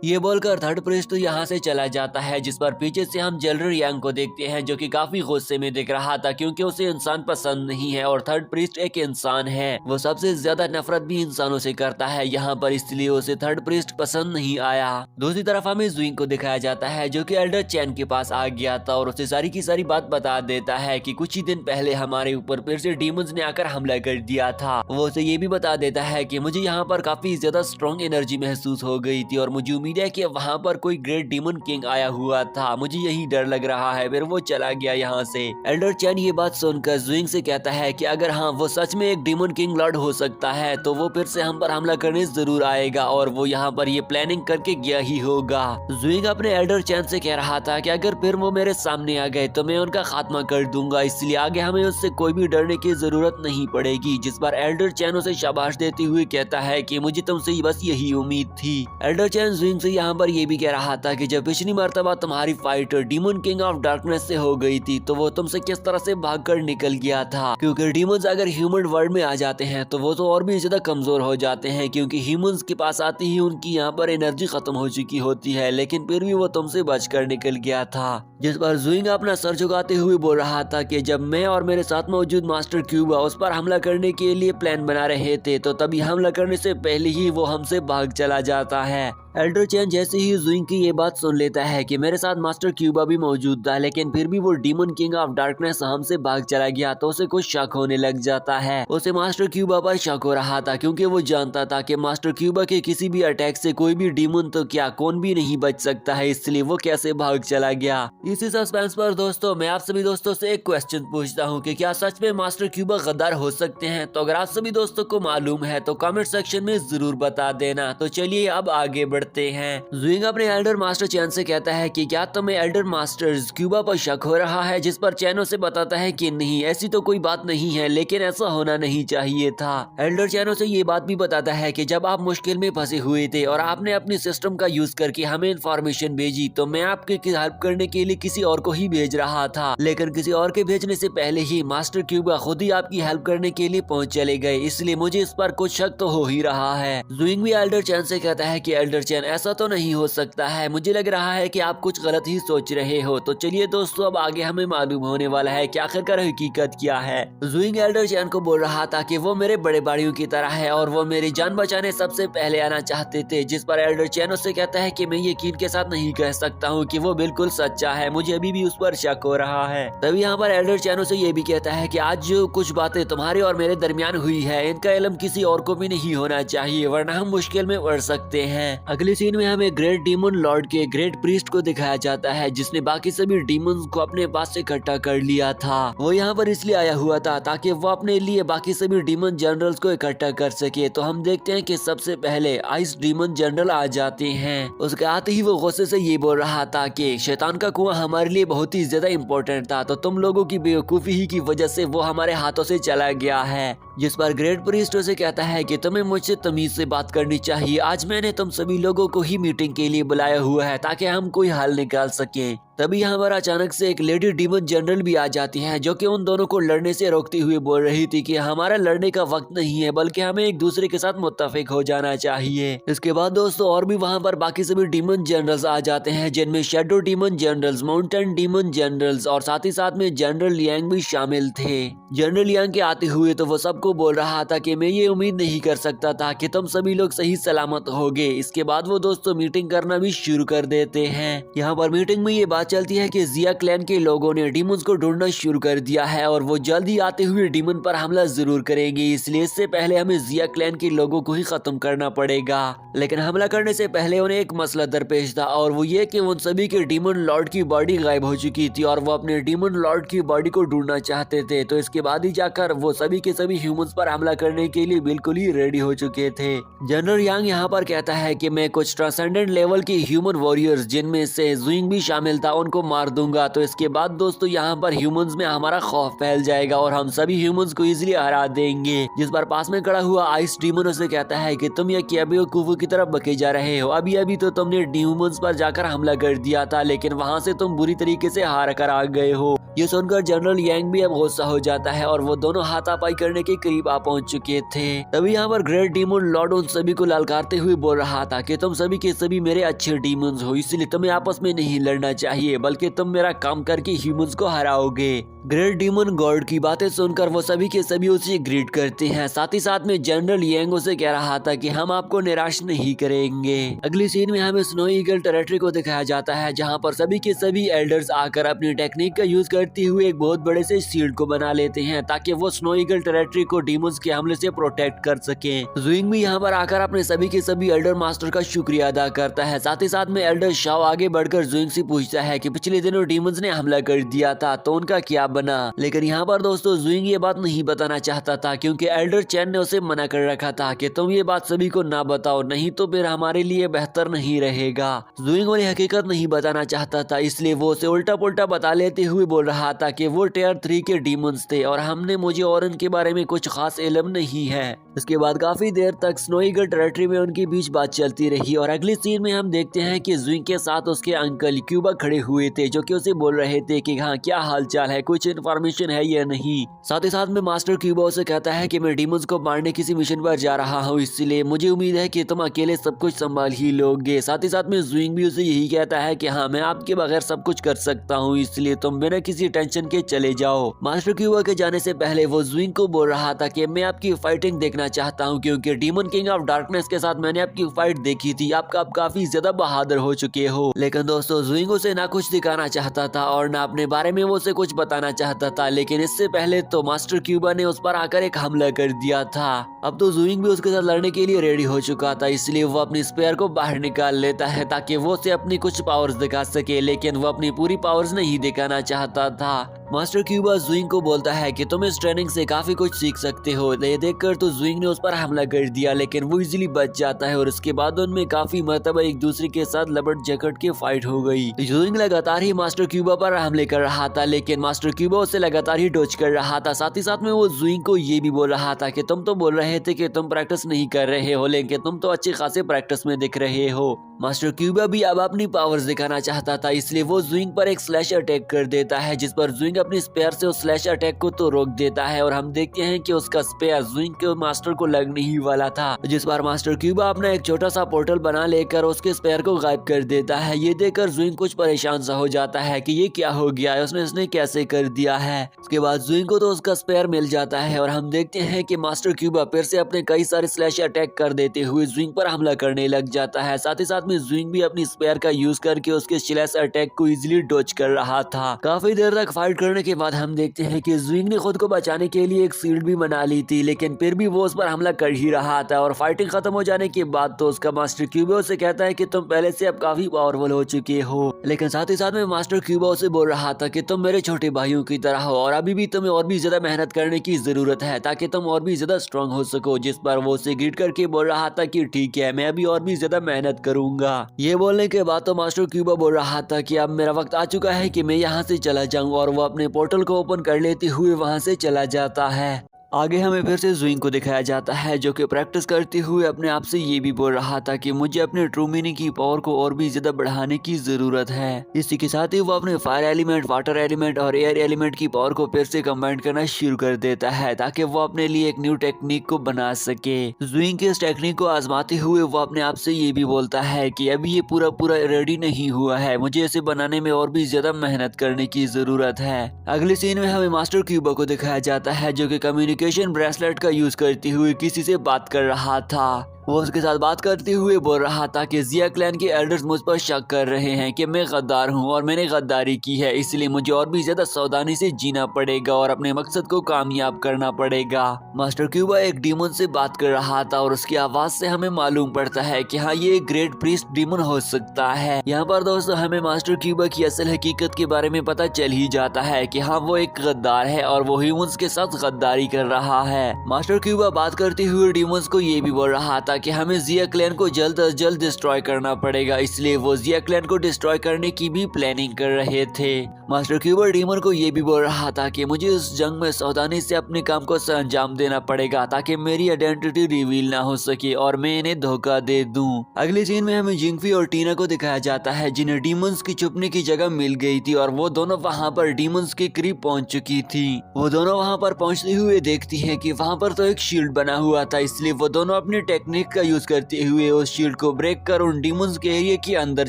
ये बोलकर थर्ड प्रीस्ट तो यहाँ से चला जाता है, जिस पर पीछे से हम जनरल यांग को देखते हैं जो कि काफी गुस्से में दिख रहा था क्योंकि उसे इंसान पसंद नहीं है और थर्ड प्रीस्ट एक इंसान है, वो सबसे ज्यादा नफरत भी इंसानों से करता है यहाँ पर, इसलिए उसे थर्ड प्रीस्ट पसंद नहीं आया। दूसरी तरफ हमें ज़ुइंग को दिखाया जाता है जो कि एल्डर चैन के पास आ गया था और उसे सारी की सारी बात बता देता है कि कुछ ही दिन पहले हमारे ऊपर फिर से डीमंस ने आकर हमला कर दिया था। वो उसे ये भी बता देता है कि मुझे यहाँ पर काफी ज्यादा स्ट्रॉन्ग एनर्जी महसूस हो गई थी और मुझे उम्मीद है कि वहाँ पर कोई ग्रेट डीमन किंग आया हुआ था, मुझे यही डर लग रहा है। फिर वो चला गया यहाँ से। एल्डर चैन ये बात सुनकर ज़ुइंग से कहता है कि अगर हाँ वो सच में एक डीमन किंग लॉर्ड हो सकता है तो वो फिर से हम पर हमला करने जरूर आएगा और वो यहाँ पर ये प्लानिंग करके गया ही होगा। ज़ुइंग अपने एल्डर चैन से कह रहा था कि अगर फिर वो मेरे सामने आ गए तो मैं उनका खात्मा कर दूंगा, इसलिए आगे हमें उससे कोई भी डरने की जरूरत नहीं पड़ेगी। जिस पर एल्डर चैन उसे शाबाश देते हुए कहता है कि मुझे तुमसे बस यही उम्मीद थी। एल्डर चैन ज़ुइंग से यहाँ पर ये भी कह रहा था कि जब पिछली मर्तबा तुम्हारी fight demon king of darkness से हो गई थी तो वो तुमसे किस तरह से भागकर निकल गया था, क्योंकि डीमंस अगर ह्यूमन वर्ल्ड में आ जाते हैं तो वो तो और भी ज्यादा कमजोर हो जाते हैं, क्योंकि ह्यूमंस के पास आते ही उनकी यहाँ पर एनर्जी खत्म हो चुकी होती है, लेकिन फिर भी वो तुमसे बचकर निकल गया था। जिस पर ज़ुइंग अपना सर झुकाते हुए बोल रहा था कि जब मैं और मेरे साथ मौजूद मास्टर क्यूबा उस पर हमला करने के लिए प्लान बना रहे थे तो तभी हमला करने से पहले ही वो हमसे भाग चला जाता है। एल्डर चैन जैसे ही ज़ुइंग की ये बात सुन लेता है कि मेरे साथ मास्टर क्यूबा भी मौजूद था लेकिन फिर भी वो डीमन किंग ऑफ डार्कनेस हमसे भाग चला गया, तो उसे कुछ शक होने लग जाता है। उसे मास्टर क्यूबा पर शक हो रहा था क्योंकि वो जानता था कि मास्टर क्यूबा के किसी भी अटैक से कोई भी डीमन तो क्या कौन भी नहीं बच सकता है, इसलिए वो कैसे भाग चला गया। इसी सस्पेंस पर दोस्तों मैं आप सभी दोस्तों से एक क्वेश्चन पूछता हूँ कि क्या सच में मास्टर क्यूबा गद्दार हो सकते हैं? तो अगर आप सभी दोस्तों को मालूम है तो कमेंट सेक्शन में जरूर बता देना। तो चलिए अब आगे बढ़ते हैं। ज़ुइंग अपने एल्डर मास्टर चैन से कहता है कि क्या तुम्हें एल्डर मास्टर क्यूबा पर शक हो रहा है, जिस पर चैन उसे बताता है कि नहीं ऐसी तो कोई बात नहीं है, लेकिन ऐसा होना नहीं चाहिए था। एल्डर चैन उसे ये बात भी बताता है कि जब आप मुश्किल में फंसे हुए थे और आपने अपनी सिस्टम का यूज करके हमें इंफॉर्मेशन भेजी तो मैं आपकी हेल्प करने के लिए किसी और को ही भेज रहा था, लेकिन किसी और के भेजने से पहले ही मास्टर क्यूबा खुद ही आपकी हेल्प करने के लिए पहुंच चले गए, इसलिए मुझे इस पर कुछ शक तो हो ही रहा है। ज़ुइंग भी एल्डर चैन से कहता है कि एल्डर चैन ऐसा तो नहीं हो सकता है, मुझे लग रहा है कि आप कुछ गलत ही सोच रहे हो। तो चलिए दोस्तों अब आगे हमें मालूम होने वाला है कि आखिरकार हकीकत क्या है। ज़ुइंग एल्डर चैन को बोल रहा था कि वो मेरे बड़े भाइयों की तरह है और वो मेरी जान बचाने सबसे पहले आना चाहते थे, जिस पर एल्डर चैन उससे कहता है कि मैं यकीन के साथ नहीं कह सकता हूँ कि वो बिल्कुल सच्चा है, मुझे अभी भी उस पर शक हो रहा है। तभी यहाँ पर एल्डर चैन उसे ये भी कहता है कि आज जो कुछ बातें तुम्हारे और मेरे दरमियान हुई है इनका इल्म किसी और को भी नहीं होना चाहिए, वरना हम मुश्किल में पड़ सकते हैं। अगले सीन में हमें ग्रेट डीमन लॉर्ड के ग्रेट प्रीस्ट को दिखाया जाता है जिसने बाकी सभी डीमंस को अपने पास से इकट्ठा कर लिया था। वो यहाँ पर इसलिए आया हुआ था ताकि वो अपने लिए बाकी सभी डीमन जनरल्स को इकट्ठा कर सके। तो हम देखते हैं कि सबसे पहले आइस डीमन जनरल आ जाते हैं। उसके आते ही वो गुस्से से ये बोल रहा था कि शैतान का कुआं हमारे लिए बहुत ही ज्यादा इम्पोर्टेंट था, तो तुम लोगों की बेवकूफी ही की वजह से वो हमारे हाथों से चला गया है। जिस पर ग्रेट प्रीस्ट उसे कहता है कि तुम्हें मुझसे तमीज से बात करनी चाहिए, आज मैंने तुम सभी लोगों को ही मीटिंग के लिए बुलाया हुआ है ताकि हम कोई हल निकाल सकें। तभी यहाँ पर अचानक से एक लेडी डीमन जनरल भी आ जाती है जो कि उन दोनों को लड़ने से रोकती हुई बोल रही थी कि हमारा लड़ने का वक्त नहीं है, बल्कि हमें एक दूसरे के साथ मुत्तफिक हो जाना चाहिए। इसके बाद दोस्तों और भी वहाँ पर बाकी सभी डीमन जनरल्स आ जाते हैं जिनमें shadow demon generals, mountain demon generals और साथ ही साथ में जनरल लियांग भी शामिल थे। जनरल लियांग के आते हुए तो वो सबको बोल रहा था कि मैं ये उम्मीद नहीं कर सकता था कि तुम सभी लोग सही सलामत होगे। इसके बाद वो दोस्तों मीटिंग करना भी शुरू कर देते हैं। यहाँ पर मीटिंग में ये बात चलती है कि जिया क्लैन के लोगों ने डीमंस को ढूंढना शुरू कर दिया है और वो जल्दी आते हुए डीमन पर हमला जरूर करेंगे, इसलिए इससे पहले हमें जिया क्लैन के लोगों को ही खत्म करना पड़ेगा। लेकिन हमला करने से पहले उन्हें एक मसला दरपेश था और वो ये कि उन सभी के डीमन लॉर्ड की बॉडी गायब हो चुकी थी और वो अपने डीमन लॉर्ड की बॉडी को ढूंढना चाहते थे। तो इसके बाद ही जाकर वो सभी के सभी ह्यूमंस पर हमला करने के लिए बिल्कुल ही रेडी हो चुके थे। जनरल यांग यहाँ पर कहता है कि मैं कुछ ट्रांसेंडेंट लेवल के ह्यूमन वॉरियर्स जिनमें से ज़ुइंग भी शामिल था उनको मार दूंगा। तो इसके बाद दोस्तों यहाँ पर ह्यूमंस में हमारा खौफ फैल जाएगा और हम सभी ह्यूमंस को इजीली हरा देंगे। जिस पर पास में खड़ा हुआ आइस डीमन उसे कहता है कि तुम ये क्या बेवकूफों की तरफ बके जा रहे हो, अभी अभी तो तुमने ह्यूमंस पर जाकर हमला कर दिया था, लेकिन वहाँ से तुम बुरी तरीके से हार कर आ गए हो। ये सुनकर जनरल यांग भी अब गुस्सा हो जाता है और वो दोनों हाथापाई करने के करीब आ पहुंच चुके थे। तभी यहाँ पर ग्रेट डीमन लॉर्ड उन सभी को ललकारते हुए बोल रहा था कि तुम सभी के सभी मेरे अच्छे डीमंस हो, इसलिए तुम्हें आपस में नहीं लड़ना चाहिए, बल्कि तुम मेरा काम करके ह्यूमंस को हराओगे। ग्रेट डीमन गॉड की बातें सुनकर वो सभी के सभी उसे ग्रीट करते हैं। साथ ही साथ में जनरल यांग उसे कह रहा था कि हम आपको निराश नहीं करेंगे। अगली सीन में हमें स्नो ईगल टेरिटरी को दिखाया जाता है, जहाँ पर सभी के सभी एल्डर्स आकर अपनी टेक्निक का यूज करते हुए एक बहुत बड़े से शील्ड को बना लेते हैं ताकि वो स्नो ईगल टेरिटरी को डीमंस के हमले से प्रोटेक्ट कर सके। जुइंग भी यहाँ पर आकर अपने सभी के सभी एल्डर मास्टर का शुक्रिया अदा करता है। साथ ही साथ में एल्डर शाओ आगे बढ़कर जुइंग से पूछता है कि पिछले दिनों डीमंस ने हमला कर दिया था तो उनका क्या बना, लेकिन यहाँ पर दोस्तों जुइंग ये बात नहीं बताना चाहता था क्योंकि एल्डर चैन ने उसे मना कर रखा था कि तुम ये बात सभी को ना बताओ, नहीं तो फिर हमारे लिए बेहतर नहीं रहेगा। जुइंग उन्हें हकीकत नहीं बताना चाहता था, इसलिए वो उसे उल्टा पुल्टा बता लेते हुए बोल रहा था कि वो टियर 3 के डीमंस थे और हमने मुझे और उनके बारे में कुछ खास इल्म नहीं है। इसके बाद काफी देर तक स्नो ईगल टेरिटरी में उनके बीच बात चलती रही और अगली सीन में हम देखते हैं कि जुइंग के साथ उसके अंकल क्यूबा खड़े हुए थे, जो कि उसे बोल रहे थे कि हाँ क्या हालचाल है, कुछ इन्फॉर्मेशन है या नहीं। साथ ही साथ में मास्टर क्यूबा उसे कहता है कि मैं डीमंस को मारने किसी मिशन पर जा रहा हूँ, इसलिए मुझे उम्मीद है कि तुम अकेले सब कुछ संभाल ही लोगे। साथ ही साथ में जुइंग भी उसे यही कहता है कि हाँ मैं आपके बगैर सब कुछ कर सकता हूँ, इसलिए तुम बिना किसी टेंशन के चले जाओ। मास्टर क्यूबा के जाने से पहले वो जुइंग को बोल रहा था कि मैं आपकी फाइटिंग देखना चाहता हूँ, क्योंकि डीमन किंग ऑफ डार्कनेस के साथ मैंने आपकी फाइट देखी थी, आप काफी ज्यादा बहादुर हो चुके हो। लेकिन दोस्तों जुइंग उसे ना कुछ दिखाना चाहता था और ना अपने बारे में वो उसे कुछ बताना चाहता था, लेकिन इससे पहले तो मास्टर क्यूबा ने उस पर आकर एक हमला कर दिया था। अब तो जुइंग भी उसके साथ लड़ने के लिए रेडी हो चुका था, इसलिए वो अपनी स्पेयर को बाहर निकाल लेता है ताकि वो उसे अपनी कुछ पावर्स दिखा सके, लेकिन वो अपनी पूरी पावर्स नहीं दिखाना चाहता था। मास्टर क्यूबा जुइंग को बोलता है कि तुम इस ट्रेनिंग से काफी कुछ सीख सकते हो। ये देखकर तो जुइंग ने उस पर हमला कर दिया, लेकिन वो इजीली बच जाता है और उसके बाद उनमें काफी मर्तबा एक दूसरे के साथ लपट जकड़ के फाइट हो गई। जुइंग लगातार ही मास्टर क्यूबा पर हमले कर रहा था, लेकिन मास्टर क्यूबा उसे लगातार ही डॉज कर रहा था। साथ ही साथ में वो जुइंग को ये भी बोल रहा था कि तुम तो बोल रहे थे कि तुम प्रैक्टिस नहीं कर रहे हो, लेकिन तुम तो अच्छे खासे प्रैक्टिस में दिख रहे हो। मास्टर क्यूबा भी अब अपनी पावर्स दिखाना चाहता था, इसलिए वो जुइंग पर एक स्लैश अटैक कर देता है, जिस पर जुइंग अपनी स्पेयर से उस स्लैश अटैक को तो रोक देता है और हम देखते हैं कि उसका स्पेयर जुइंग के मास्टर को लगने ही वाला था, जिस पर मास्टर क्यूबा अपना एक छोटा सा पोर्टल बना लेकर उसके स्पेयर को गायब कर देता है। ये देखकर जुइंग कुछ परेशान सा हो जाता है कि ये क्या हो गया है, उसने कैसे कर दिया है। उसके बाद जुइंग को तो उसका स्पेयर मिल जाता है और हम देखते हैं कि मास्टर क्यूबा फिर से अपने कई सारे स्लैश अटैक कर देते हुए जुइंग पर हमला करने लग जाता है। साथ ही साथ में जुइंग भी अपनी स्पेयर का यूज करके उसके स्लैश अटैक को इजीली डॉज कर रहा था। काफी देर तक फाइट करने के बाद हम देखते हैं कि जुइंग ने खुद को बचाने के लिए एक शील्ड भी बना ली थी, लेकिन फिर भी वो उस पर हमला कर ही रहा था और फाइटिंग खत्म हो जाने के बाद तो उसका मास्टर क्यूबा उसे कहता है कि तुम पहले से अब काफी पावरफुल हो चुके हो। लेकिन साथ ही साथ में मास्टर क्यूबा उसे बोल रहा था कि तुम मेरे छोटे भाइयों की तरह हो और अभी भी तुम्हें और भी ज्यादा मेहनत करने की जरूरत है ताकि तुम और भी ज्यादा स्ट्रांग हो सको। जिस पर वो उसे ग्रीट करके बोल रहा था कि ठीक है, मैं अभी और भी ज्यादा मेहनत करूंगा। ये बोलने के बाद तो मास्टर क्यूबा बोल रहा था कि अब मेरा वक्त आ चुका है कि मैं यहाँ से चला जाऊं और वो अपने पोर्टल को ओपन कर लेते हुए वहाँ से चला जाता है। आगे हमें फिर से जुइंग को दिखाया जाता है, जो कि प्रैक्टिस करते हुए अपने आप से ये भी बोल रहा था कि मुझे अपने ट्रू मीनिंग की पावर को और भी ज्यादा बढ़ाने की जरूरत है। इसी के साथ ही वो अपने फायर एलिमेंट, वाटर एलिमेंट और एयर एलिमेंट की पावर को फिर से कंबाइन करना शुरू कर देता है ताकि वो अपने लिए एक न्यू टेक्निक को बना सके। जुइंग के इस टेक्निक को आजमाते हुए वो अपने आप से ये भी बोलता है कि अभी ये पूरा रेडी नहीं हुआ है, मुझे इसे बनाने में और भी ज्यादा मेहनत करने की जरूरत है। अगले सीन में हमें मास्टर क्यूबा को दिखाया जाता है, जो कि कम्युनिकेशन ब्रेसलेट का यूज करते हुए किसी से बात कर रहा था। वो उसके साथ बात करते हुए बोल रहा था कि जिया क्लैन के एल्डर्स मुझ पर शक कर रहे हैं कि मैं गद्दार हूँ और मैंने गद्दारी की है, इसलिए मुझे और भी ज्यादा सावधानी से जीना पड़ेगा और अपने मकसद को कामयाब करना पड़ेगा। मास्टर क्यूबा एक डीमन से बात कर रहा था और उसकी आवाज से हमें मालूम पड़ता है कि हाँ ये एक ग्रेट प्रीस्ट डीमन हो सकता है। यहाँ पर दोस्तों हमें मास्टर क्यूबा की असल हकीकत के बारे में पता चल ही जाता है कि हाँ वो एक गद्दार है और वो ह्यूमंस के साथ गद्दारी कर रहा है। मास्टर क्यूबा बात करते हुए डीमंस को ये भी बोल रहा था था कि हमें जिया क्लैन को जल्द अज जल्द डिस्ट्रॉय करना पड़ेगा, इसलिए वो जिया क्लैन को डिस्ट्रॉय करने की भी प्लानिंग कर रहे थे। मास्टर क्यूबर डीमन को ये भी बोल रहा था कि मुझे इस जंग में सावधानी से अपने काम को अंजाम देना पड़ेगा ताकि मेरी आइडेंटिटी रिवील ना हो सके और मैं इन्हें धोखा दे दूं। अगले सीन में हमें जिंगफी और टीना को दिखाया जाता है जिन्हें डीमंस की छुपने की जगह मिल गई थी और वो दोनों वहाँ पर डीमंस के करीब पहुँच चुकी थी। वो दोनों वहाँ पर पहुँचते हुए देखती है कि वहाँ पर तो एक शील्ड बना हुआ था, इसलिए वो दोनों अपनी टेक्निक का यूज करते हुए उस शील्ड को ब्रेक कर उन डीमंस के एरिया के अंदर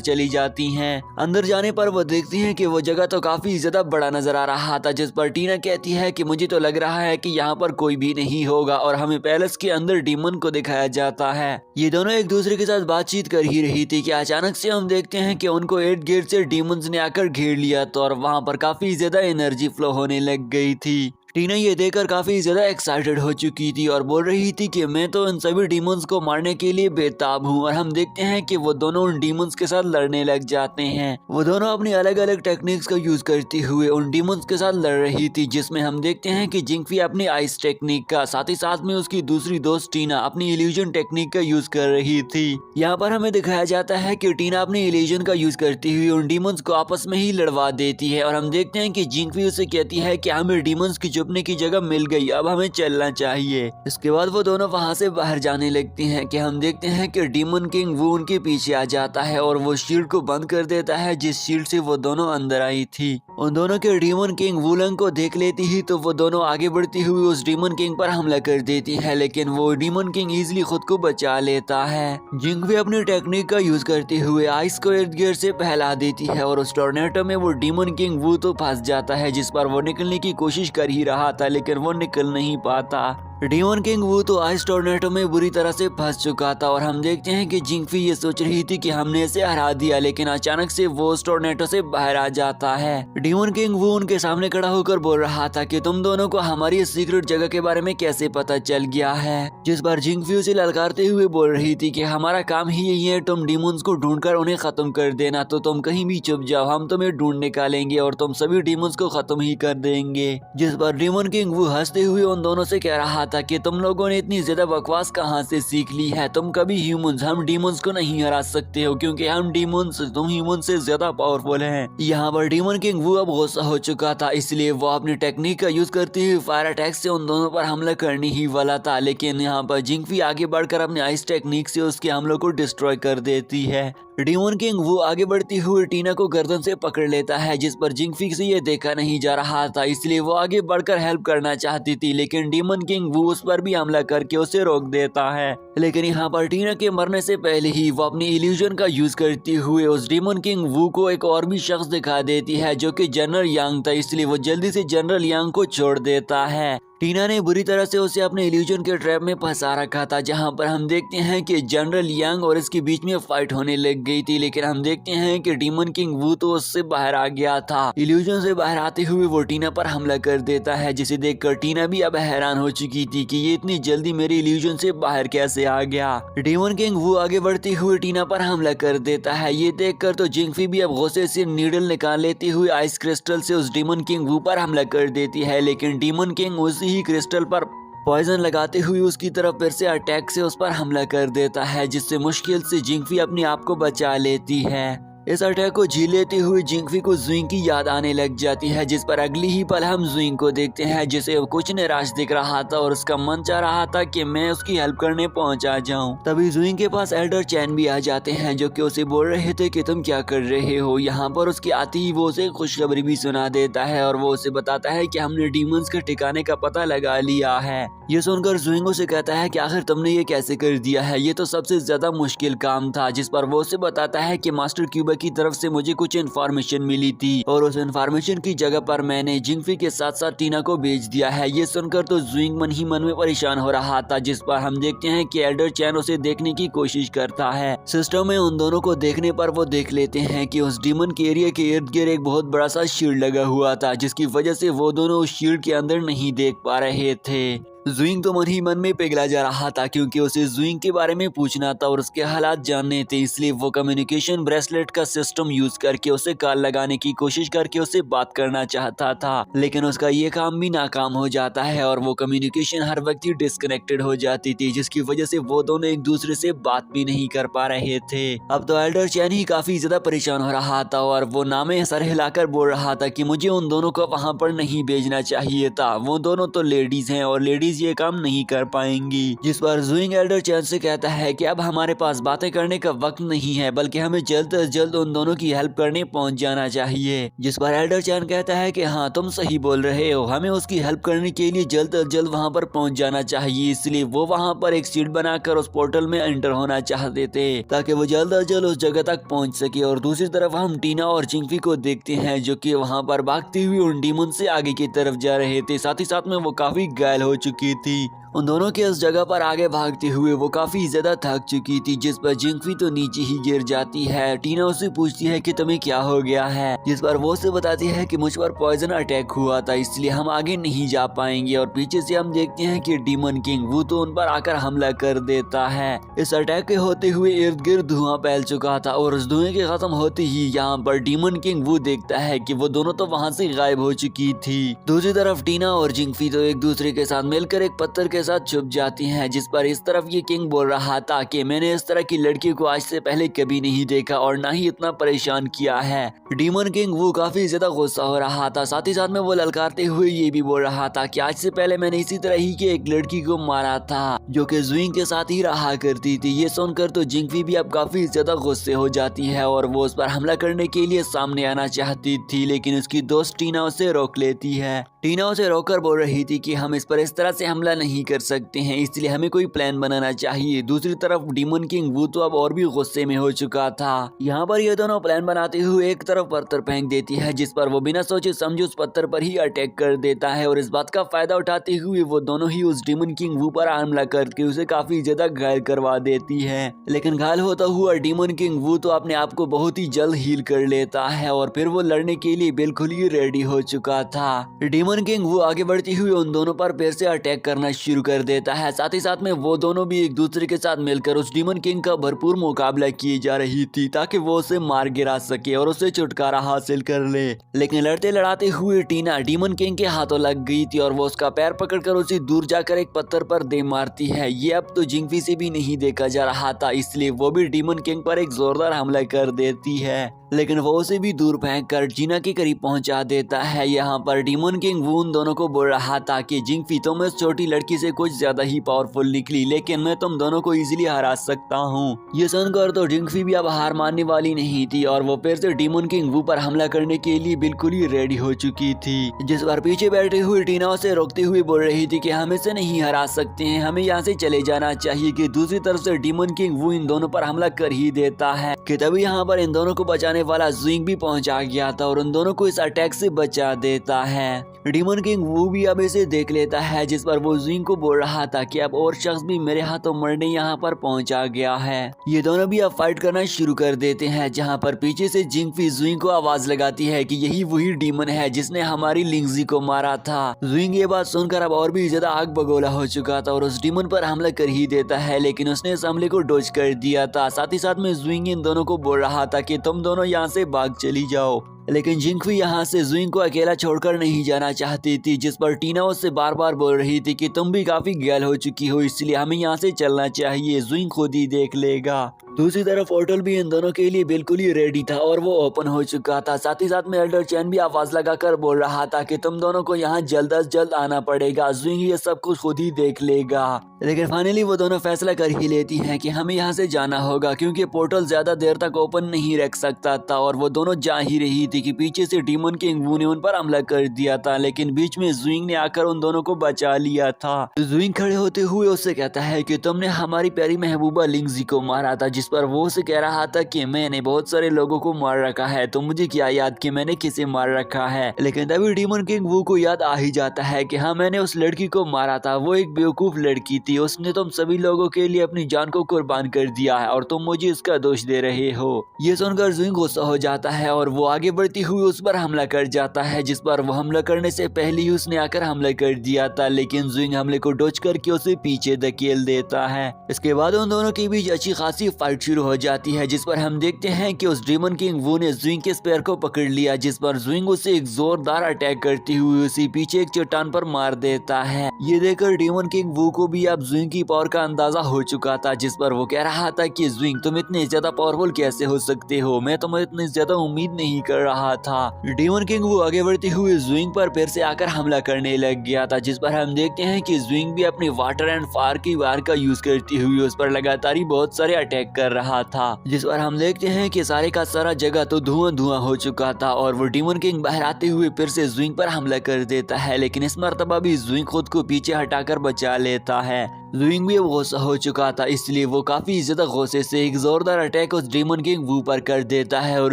चली जाती हैं। अंदर जाने पर वो देखती हैं कि वो जगह तो काफी ज्यादा बड़ा नजर आ रहा था, जिस पर टीना कहती है कि मुझे तो लग रहा है कि यहाँ पर कोई भी नहीं होगा और हमें पैलेस के अंदर डीमन को दिखाया जाता है। ये दोनों एक दूसरे के साथ बातचीत कर ही रही थी कि अचानक से हम देखते हैं कि उनको इर्द गिर्द से डीमंस ने आकर घेर लिया तो और वहाँ पर काफी ज्यादा एनर्जी फ्लो होने लग गई थी। टीना ये देखकर काफी ज्यादा एक्साइटेड हो चुकी थी और बोल रही थी कि मैं तो इन सभी डीमंस को मारने के लिए बेताब हूँ और हम देखते हैं कि वो दोनों उन डीमंस के साथ लड़ने लग जाते हैं। वो दोनों अपनी अलग अलग टेक्निक्स का यूज करते हुए उन डीमंस के साथ लड़ रही थी, जिसमें हम देखते हैं कि जिंगफी अपनी आइस टेक्निक का, साथ ही साथ में उसकी दूसरी दोस्त टीना अपनी इल्यूजन टेक्निक का यूज कर रही थी। यहाँ पर हमें दिखाया जाता है कि टीना अपनी इल्यूजन का यूज करती हुई उन डीमंस को आपस में ही लड़वा देती है और हम देखते हैं कि जिंगफी उसे कहती है कि हमें डीमंस की छुपने की जगह मिल गई, अब हमें चलना चाहिए। इसके बाद वो दोनों वहाँ से बाहर जाने लगती हैं कि हम देखते हैं कि डीमन किंग वो उनके पीछे आ जाता है और वो शील्ड को बंद कर देता है जिस शील्ड से वो दोनों अंदर आई थी। उन दोनों के डीमन किंग वुलंग को देख लेती ही तो वो दोनों आगे बढ़ती हुई उस डीमन किंग पर हमला कर देती है, लेकिन वो डीमन किंग इजीली खुद को बचा लेता है। जिंगफी अपनी टेक्निक का यूज करते हुए आइस को इर्द गिर्द से फैला देती है और उस टोर्नेडो में वो डीमन किंग वो तो फंस जाता है, जिस पर वो निकलने की कोशिश कर ही रहा था लेकिन वो निकल नहीं पाता। डीमन किंग वो तो आइस टोर्नेडो में बुरी तरह से फंस चुका था और हम देखते हैं कि जिंगफी ये सोच रही थी कि हमने इसे हरा दिया, लेकिन अचानक से वो उस टोर्नेडो से बाहर आ जाता है। डीमन किंग वो उनके सामने खड़ा होकर बोल रहा था कि तुम दोनों को हमारी सीक्रेट जगह के बारे में कैसे पता चल गया है, जिस पर जिंगफी उसे ललकारते हुए बोल रही थी कि हमारा काम ही यही है, तुम डीमंस को ढूंढकर उन्हें खत्म कर देना, तो तुम कहीं भी छुप जाओ, हम तुम्हें ढूंढ निकालेंगे और तुम सभी डीमंस को खत्म ही कर देंगे। जिस पर डीमन किंग वो हंसते हुए उन दोनों से कह रहा था कि तुम लोगों ने इतनी ज्यादा बकवास कहाँ से सीख ली है, तुम कभी ह्यूमंस हम डीमंस को नहीं हरा सकते हो क्योंकि हम डीमंस तुम ह्यूमन से ज्यादा पावरफुल हैं। यहाँ पर डीमन किंग वो अब गुस्सा हो चुका था, इसलिए वो अपनी टेक्निक का यूज करते हुए फायर अटैक से उन दोनों पर हमला करने ही वाला था, लेकिन यहाँ पर जिंगफी आगे बढ़कर अपने आइस टेक्निक से उसके हमलों को डिस्ट्रॉय कर देती है। डीमन किंग वो आगे बढ़ती हुई टीना को गर्दन से पकड़ लेता है, जिस पर जिंगफी से ये देखा नहीं जा रहा था, इसलिए वो आगे बढ़कर हेल्प करना चाहती थी, लेकिन डीमन किंग वो उस पर भी हमला करके उसे रोक देता है। लेकिन यहाँ पर टीना के मरने से पहले ही वो अपनी इल्यूजन का यूज करते हुए उस डीमन किंग वू को एक और भी शख्स दिखा देती है जो कि जनरल यांग था, इसलिए वो जल्दी से जनरल यांग को छोड़ देता है। टीना ने बुरी तरह से उसे अपने इल्यूजन के ट्रैप में फंसा रखा था, जहां पर हम देखते हैं कि जनरल यांग और इसके बीच में फाइट होने लग गई थी, लेकिन हम देखते हैं कि डीमन किंग वू तो उससे बाहर आ गया था। इल्यूजन से बाहर आते हुए वो टीना पर हमला कर देता है, जिसे देखकर टीना भी अब हैरान हो चुकी थी कि ये इतनी जल्दी मेरे इल्यूजन से बाहर कैसे आ गया। डीमन किंग वू आगे बढ़ते हुए टीना पर हमला कर देता है। ये देखकर तो जिंगफी भी अब गुस्से से नीडल निकाल लेते हुए आइस क्रिस्टल से उस डीमन किंग वू पर हमला कर देती है, लेकिन डीमन किंग उसी ही क्रिस्टल पर पॉइजन लगाते हुए उसकी तरफ फिर से अटैक से उस पर हमला कर देता है, जिससे मुश्किल से जिंगफी अपने आप को बचा लेती है। इस अटैक को झेल लेते हुए जिंगफी को जुइंग की याद आने लग जाती है, जिस पर अगली ही पल हम जुइंग को देखते हैं जिसे कुछ निराश दिख रहा था और उसका मन चाह रहा था कि मैं उसकी हेल्प करने पहुंचा जाऊं। तभी जुइंग के पास एल्डर चैन भी आ जाते हैं जो कि उसे बोल रहे थे कि तुम क्या कर रहे हो। यहाँ पर उसके आते ही वो उसे खुशखबरी भी सुना देता है और वो उसे बताता है कि हमने डीमंस के ठिकाने का पता लगा लिया है। ये सुनकर जुइंग उसे कहता है कि आखिर तुमने ये कैसे कर दिया है, ये तो सबसे ज्यादा मुश्किल काम था। जिस पर वो उसे बताता है कि मास्टर क्यूबा की तरफ से मुझे कुछ इन्फॉर्मेशन मिली थी और उस इन्फॉर्मेशन की जगह पर मैंने जिंगफी के साथ साथ टीना को भेज दिया है। ये सुनकर तो जुइंग मन ही मन में परेशान हो रहा था, जिस पर हम देखते हैं कि एल्डर चैन उसे देखने की कोशिश करता है। सिस्टम में उन दोनों को देखने पर वो देख लेते हैं कि उस डीमन के एरिया के इर्द गिर्द एक बहुत बड़ा सा शील्ड लगा हुआ था, जिसकी वजह से वो दोनों उस शील्ड के अंदर नहीं देख पा रहे थे। जुइंग तो मन ही मन में पिघला जा रहा था क्योंकि उसे जुइंग के बारे में पूछना था और उसके हालात जानने थे, इसलिए वो कम्युनिकेशन ब्रेसलेट का सिस्टम यूज करके उसे कॉल लगाने की कोशिश करके उससे बात करना चाहता था, लेकिन उसका ये काम भी नाकाम हो जाता है और वो कम्युनिकेशन हर वक्त ही डिस्कनेक्टेड हो जाती थी, जिसकी वजह से वो दोनों एक दूसरे से बात भी नहीं कर पा रहे थे। अब तो एल्डर चैन ही काफी ज्यादा परेशान हो रहा था और वो नामे सर हिलाकर बोल रहा था कि मुझे उन दोनों को वहाँ पर नहीं भेजना चाहिए था, वो दोनों तो लेडीज हैं और लेडीज ये काम नहीं कर पाएंगी। जिस पर जुइंग एल्डर चैन से कहता है कि अब हमारे पास बातें करने का वक्त नहीं है, बल्कि हमें जल्द से जल्द उन दोनों की हेल्प करने पहुंच जाना चाहिए। जिस पर एल्डर चैन कहता है कि हाँ तुम सही बोल रहे हो, हमें उसकी हेल्प करने के लिए जल्द से जल्द वहाँ पर पहुंच जाना चाहिए, इसलिए वो वहाँ पर एक सीट बनाकर उस पोर्टल में एंटर होना चाहते थे ताकि वो जल्द से जल्द उस जगह तक पहुँच सके। और दूसरी तरफ हम टीना और जिंगफी को देखते हैं जो कि वहाँ पर भागती हुई उन डीमन से आगे की तरफ जा रहे थे, साथ ही साथ में वो काफी घायल हो चुकी थी। उन दोनों के उस जगह पर आगे भागते हुए वो काफी ज्यादा थक चुकी थी, जिस पर जिंगफी तो नीचे ही गिर जाती है। टीना उससे पूछती है कि तुम्हें क्या हो गया है, जिस पर वो उसे बताती है कि मुझ पर पॉइजन अटैक हुआ था, इसलिए हम आगे नहीं जा पाएंगे। और पीछे से हम देखते हैं कि डीमन किंग वो तो उन पर आकर हमला कर देता है। इस अटैक के होते हुए इर्द गिर्द धुआं फैल चुका था और उस धुएं के खत्म होते ही यहाँ पर डीमन किंग वो देखता है कि वो दोनों तो वहाँ से गायब हो चुकी थी। दूसरी तरफ टीना और जिंगफी तो एक दूसरे के साथ मिलकर एक पत्थर के साथ छुप जाती हैं, जिस पर इस तरफ ये किंग बोल रहा था कि मैंने इस तरह की लड़की को आज से पहले कभी नहीं देखा और ना ही इतना परेशान किया है। डीमन किंग वो काफी ज्यादा गुस्सा हो रहा था, साथ ही साथ में वो ललकारते हुए ये भी बोल रहा था कि आज से पहले मैंने इसी तरह ही के एक लड़की को मारा था जो कि जुइंग के साथ ही रहा करती थी। ये सुनकर तो जिंगफी भी अब काफी ज्यादा गुस्से हो जाती है और वो उस पर हमला करने के लिए सामने आना चाहती थी, लेकिन उसकी दोस्त टीना उसे रोक लेती है। टीना उसे रोककर बोल रही थी कि हम इस पर इस तरह से हमला नहीं कर सकते हैं, इसलिए हमें कोई प्लान बनाना चाहिए। दूसरी तरफ डीमन किंग वो तो अब और भी गुस्से में हो चुका था। यहाँ पर ये दोनों प्लान बनाते हुए एक तरफ पत्थर फेंक देती है, जिस पर वो बिना सोचे समझे उस पत्थर पर ही अटैक कर देता है और इस बात का फायदा उठाते हुए वो दोनों ही उस डीमन किंग वो पर हमला करके उसे काफी ज्यादा घायल करवा देती है। लेकिन घायल होता हुआ डीमन किंग वो तो अपने आप को बहुत ही जल्द हील कर लेता है और फिर वो लड़ने के लिए बिल्कुल ही रेडी हो चुका था। डीमन किंग वो आगे बढ़ती हुई उन दोनों पर फिर से अटैक करना शुरू कर देता है, साथ ही साथ में वो दोनों भी एक दूसरे के साथ मिलकर उस डीमन किंग का भरपूर मुकाबला किए जा रही थी ताकि वो उसे मार गिरा सके और उसे छुटकारा हासिल कर ले। लेकिन लड़ते लड़ाते हुए टीना डीमन किंग के हाथों लग गई थी और वो उसका पैर पकड़कर उसे दूर जाकर एक पत्थर पर दे मारती है। ये अब तो जिंगफी से भी नहीं देखा जा रहा था, इसलिए वो भी डीमन किंग पर एक जोरदार हमला कर देती है, लेकिन वो उसे भी दूर फेंककर जीना के करीब पहुंचा देता है। यहाँ पर डीमन किंग वो उन दोनों को बोल रहा था कि जिंगफी तुम इस छोटी लड़की से कुछ ज्यादा ही पावरफुल निकली, लेकिन मैं तुम दोनों को इजीली हरा सकता हूँ। ये सुनकर तो जिंगफी भी अब हार मानने वाली नहीं थी और वो फिर से डीमन किंग वो पर हमला करने के लिए बिल्कुल ही रेडी हो चुकी थी, जिस पर पीछे बैठे हुए टीना उसे रोकते हुए बोल रही थी कि हम इसे नहीं हरा सकते हैं, हमें यहाँ से चले जाना चाहिए। कि दूसरी तरफ से डीमन किंग वो इन दोनों पर हमला कर ही देता है कि तभी यहाँ पर इन दोनों को बचाने वाला जुइंग भी पहुंचा गया था और उन दोनों को इस अटैक से बचा देता है। डीमन किंग वो भी अब इसे देख लेता है, जिस पर वो जुइंग को बोल रहा था कि अब और शख्स भी मेरे हाथों मरने यहाँ पर पहुंचा गया है। ये दोनों भी अब फाइट करना शुरू कर देते हैं, जहाँ पर पीछे से जिंगफी जुइंग को आवाज लगाती है कि यही वही डीमन है जिसने हमारी लिंगजी को मारा था। जुइंग ये बात सुनकर अब और भी ज्यादा आग बगोला हो चुका था और उस डीमन पर हमला कर ही देता है, लेकिन उसने इस हमले को डॉज कर दिया था। साथ ही साथ में जुइंग इन दोनों को बोल रहा था कि तुम दोनों यहाँ से भाग चली जाओ, लेकिन जिंगफी यहाँ से जुइंग को अकेला छोड़कर नहीं जाना चाहती थी, जिस पर टीना उससे बार बार बोल रही थी कि तुम भी काफी घायल हो चुकी हो, इसलिए हमें यहाँ से चलना चाहिए, जुइंग खुद ही देख लेगा। दूसरी तरफ पोर्टल भी इन दोनों के लिए बिल्कुल ही रेडी था और वो ओपन हो चुका था। साथ ही साथ में एल्डर चैन भी आवाज लगाकर बोल रहा था कि तुम दोनों को यहाँ जल्द से जल्द आना पड़ेगा, जुइंग ये सब कुछ खुद ही देख लेगा। लेकिन फाइनली वो दोनों फैसला कर ही लेती हैं कि हमें यहाँ से जाना होगा, क्योंकि पोर्टल ज्यादा देर तक ओपन नहीं रख सकता था और वो दोनों जा ही रही थी कि पीछे से डीमन किंग वू ने उन पर हमला कर दिया था, लेकिन बीच में जुइंग ने आकर उन दोनों को बचा लिया था। जुइंग खड़े होते हुए उससे कहता है कि तुमने हमारी प्यारी महबूबा लिंगजी को मारा था, जिस पर वो उसे कह रहा था कि मैंने बहुत सारे लोगों को मार रखा है, तो मुझे क्या याद कि मैंने किसे मार रखा है। लेकिन तभी डीमन किंग वू को याद आ ही जाता है कि हाँ, मैंने उस लड़की को मारा था, वो एक बेवकूफ लड़की थी, उसने तुम सभी लोगों के लिए अपनी जान को कुर्बान कर दिया है और तुम मुझे इसका दोष दे रहे हो। ये सुनकर जुइंग गुस्सा हो जाता है और वो आगे बढ़ती हुई उस पर हमला कर जाता है, जिस पर वो हमला करने से पहले ही उसने आकर हमला कर दिया था, लेकिन जुइंग हमले को डॉज करके उसे पीछे धकेल देता है। इसके बाद उन दोनों के बीच अच्छी खासी फाइट शुरू हो जाती है, जिस पर हम देखते हैं कि उस डीमन किंग वू ने जुइंग के स्पेयर को पकड़ लिया, जिस पर जुइंग उसे एक जोरदार अटैक करती हुई उसी पीछे एक चट्टान पर मार देता है। ये देखकर डीमन किंग वू को भी अब जुइंग की पावर का अंदाजा हो चुका था, जिस पर वो कह रहा था कि जुइंग तुम इतने ज्यादा पावरफुल कैसे हो सकते हो, मैं तुम्हें इतनी ज्यादा उम्मीद नहीं कर रहा था। डीमन किंग वू आगे बढ़ते हुए जुइंग पर फिर से आकर हमला करने लग गया था, जिस पर हम देखते हैं कि जुइंग भी अपनी वाटर एंड फायर की वार का यूज करती हुई उस पर लगातार ही बहुत सारे अटैक कर रहा था, जिस पर हम देखते हैं कि सारे का सारा जगह तो धुआं धुआं हो चुका था और वो डीमन किंग बाहर आते हुए फिर से जुइंग पर हमला कर देता है, लेकिन इस मर्तबा भी जुइंग खुद को पीछे हटाकर बचा लेता है। जुइंग भी गुस्सा हो चुका था, इसलिए वो काफी ज्यादा गुस्से से एक जोरदार अटैक उस डीमन किंग वू पर कर देता है और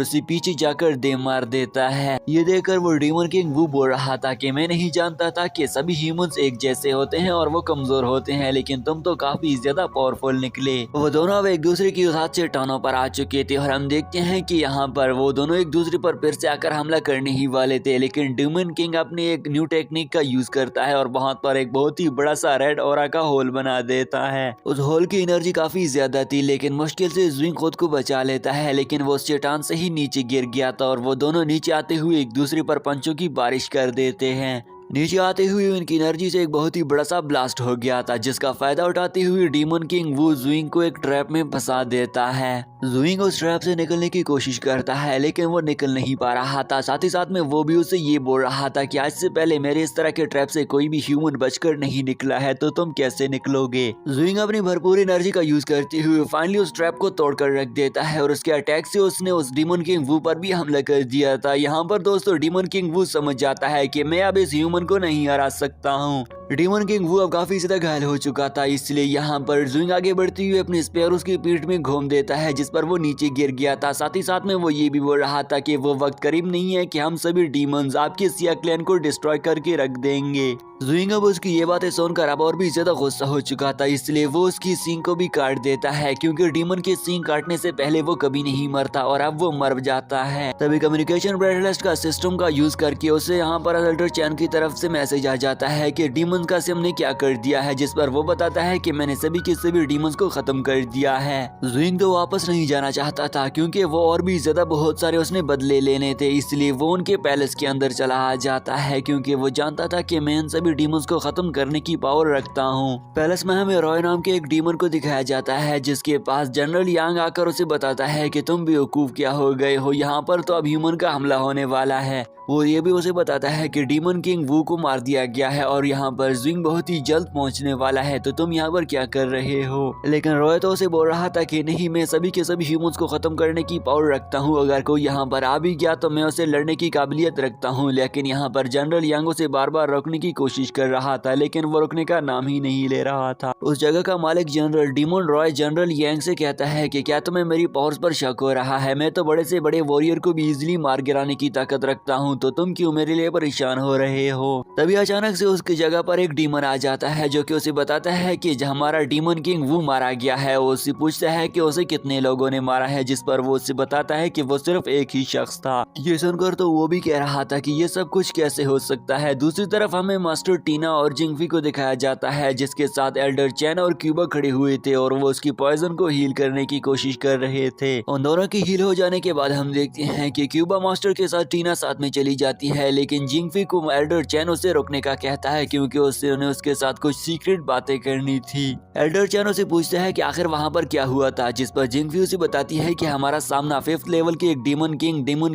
उसी पीछे जाकर दे मार देता है। ये देखकर वो डीमन किंग वू बोल रहा था कि मैं नहीं जानता था कि सभी ह्यूमंस एक जैसे होते हैं और वो कमजोर होते हैं, लेकिन तुम तो काफी ज्यादा पावरफुल निकले। वो दोनों अब एक दूसरे की साथ चट्टानों पर आ चुके थे और हम देखते हैं कि यहाँ पर वो दोनों एक दूसरे पर फिर से आकर हमला करने ही वाले थे, लेकिन डीमन किंग अपनी एक न्यू टेक्निक का यूज करता है और वहाँ पर एक बहुत ही बड़ा सा रेड ऑरा का होल बना देता है। उस होल की एनर्जी काफी ज्यादा थी, लेकिन मुश्किल से जुइंग खुद को बचा लेता है, लेकिन वो उस चट्टान से ही नीचे गिर गया था और वो दोनों नीचे आते हुए एक दूसरे पर पंचों की बारिश कर देते हैं। नीचे आते हुए उनकी एनर्जी से एक बहुत ही बड़ा सा ब्लास्ट हो गया था, जिसका फायदा उठाते हुए डीमन किंग वो जुइंग को एक ट्रैप में फंसा देता है। जुइंग उस ट्रैप से निकलने की कोशिश करता है, लेकिन वो निकल नहीं पा रहा था। साथ ही साथ में वो भी उसे ये बोल रहा था कि आज से पहले मेरे इस तरह के ट्रैप से कोई भी ह्यूमन बचकर नहीं निकला है, तो तुम कैसे निकलोगे। जुइंग अपनी भरपूर एनर्जी का यूज करते हुए फाइनली उस ट्रैप को तोड़कर रख देता है और उसके अटैक से उसने उस डीमन किंग वू पर भी हमला कर दिया था। यहाँ पर दोस्तों डीमन किंग वू समझ जाता है कि मैं अब इस ह्यूमन को नहीं हरा सकता हूँ। डीमन किंग वू अब काफी ज्यादा घायल हो चुका था, इसलिए यहाँ पर जुइंग आगे बढ़ती हुई अपने स्पेयर उसकी पीठ में घूम देता है, जिस पर वो नीचे गिर गया था। साथ ही साथ में वो ये भी बोल रहा था कि वो वक्त करीब नहीं है कि हम सभी डीमंस आपके सिया क्लैन को डिस्ट्रॉय करके रख देंगे। जुइंग अब उसकी ये बातें सुनकर अब और भी ज्यादा गुस्सा हो चुका था, इसलिए वो उसकी सींग को भी काट देता है, क्योंकि डीमन के सींग काटने से पहले वो कभी नहीं मरता और अब वो मर जाता है। तभी कम्युनिकेशन ब्रेसलेट का सिस्टम का यूज करके उसे यहाँ पर एल्डर चैन की तरफ से मैसेज आ जाता है कि डीमन का सिम ने क्या कर दिया है, जिस पर वो बताता है कि मैंने सभी के सभी डीमंस को खत्म कर दिया है। जुइंग तो वापस नहीं जाना चाहता था, क्योंकि वो और भी ज्यादा बहुत सारे उसने बदले लेने थे, इसलिए वो उनके पैलेस के अंदर चला आ जाता है, क्योंकि वो जानता था कि मैं इन सभी डीमंस को खत्म करने की पावर रखता हूँ। पैलेस में हमें रॉय नाम के एक डीमन को दिखाया जाता है, जिसके पास जनरल यांग आकर उसे बताता है कि तुम बेवकूफ क्या हो गए हो, यहाँ पर तो अब ह्यूमन का हमला होने वाला है। वो ये भी उसे बताता है कि डीमन किंग वू को मार दिया गया है और यहाँ पर जुइंग बहुत ही जल्द पहुँचने वाला है, तो तुम यहाँ पर क्या कर रहे हो। लेकिन रॉय तो उसे बोल रहा था कि नहीं, मैं सभी के सभी ह्यूमंस को खत्म करने की पावर रखता हूँ, अगर कोई यहाँ पर आ भी गया तो मैं उसे लड़ने की काबिलियत रखता हूँ। लेकिन यहाँ पर जनरल यांग उसे बार बार रोकने की कोशिश कर रहा था, लेकिन वो रुकने का नाम ही नहीं ले रहा था। उस जगह का मालिक जनरल डीमन रॉय जनरल यांग से कहता है कि क्या तुम्हें मेरी पावर्स पर शक हो रहा है, मैं तो बड़े से बड़े वॉरियर को भी इजिली मार गिराने की ताकत रखता हूँ, तो तुम क्यों मेरे लिए परेशान हो रहे हो। तभी अचानक से उसकी जगह पर एक डीमन आ जाता है, जो कि उसे बताता है कि हमारा डीमन किंग वो मारा गया है। वो उससे पूछता है कि उसे कितने लोगों ने मारा है, जिस पर वो उससे बताता है कि वो सिर्फ एक ही शख्स था। ये सुनकर तो वो भी कह रहा था कि ये सब कुछ कैसे हो सकता है। दूसरी तरफ हमें मास्टर टीना और जिंगफी को दिखाया जाता है, जिसके साथ एल्डर चैन और क्यूबा खड़े हुए थे और वो उसकी पॉइजन को हील करने की कोशिश कर रहे थे। उन दोनों की हील हो जाने के बाद हम देखते हैं कि क्यूबा मास्टर के साथ टीना साथ में चली जाती है, लेकिन जिंगफी को एल्डर चैन उसे रोकने का कहता है, क्योंकि उसने उसके साथ कुछ सीक्रेट बातें करनी थी। एल्डर चैन उसे पूछता है कि आखिर वहाँ पर क्या हुआ था, जिस पर जिंगफी उसे बताती है कि हमारा सामना 5th लेवल के एक डीमन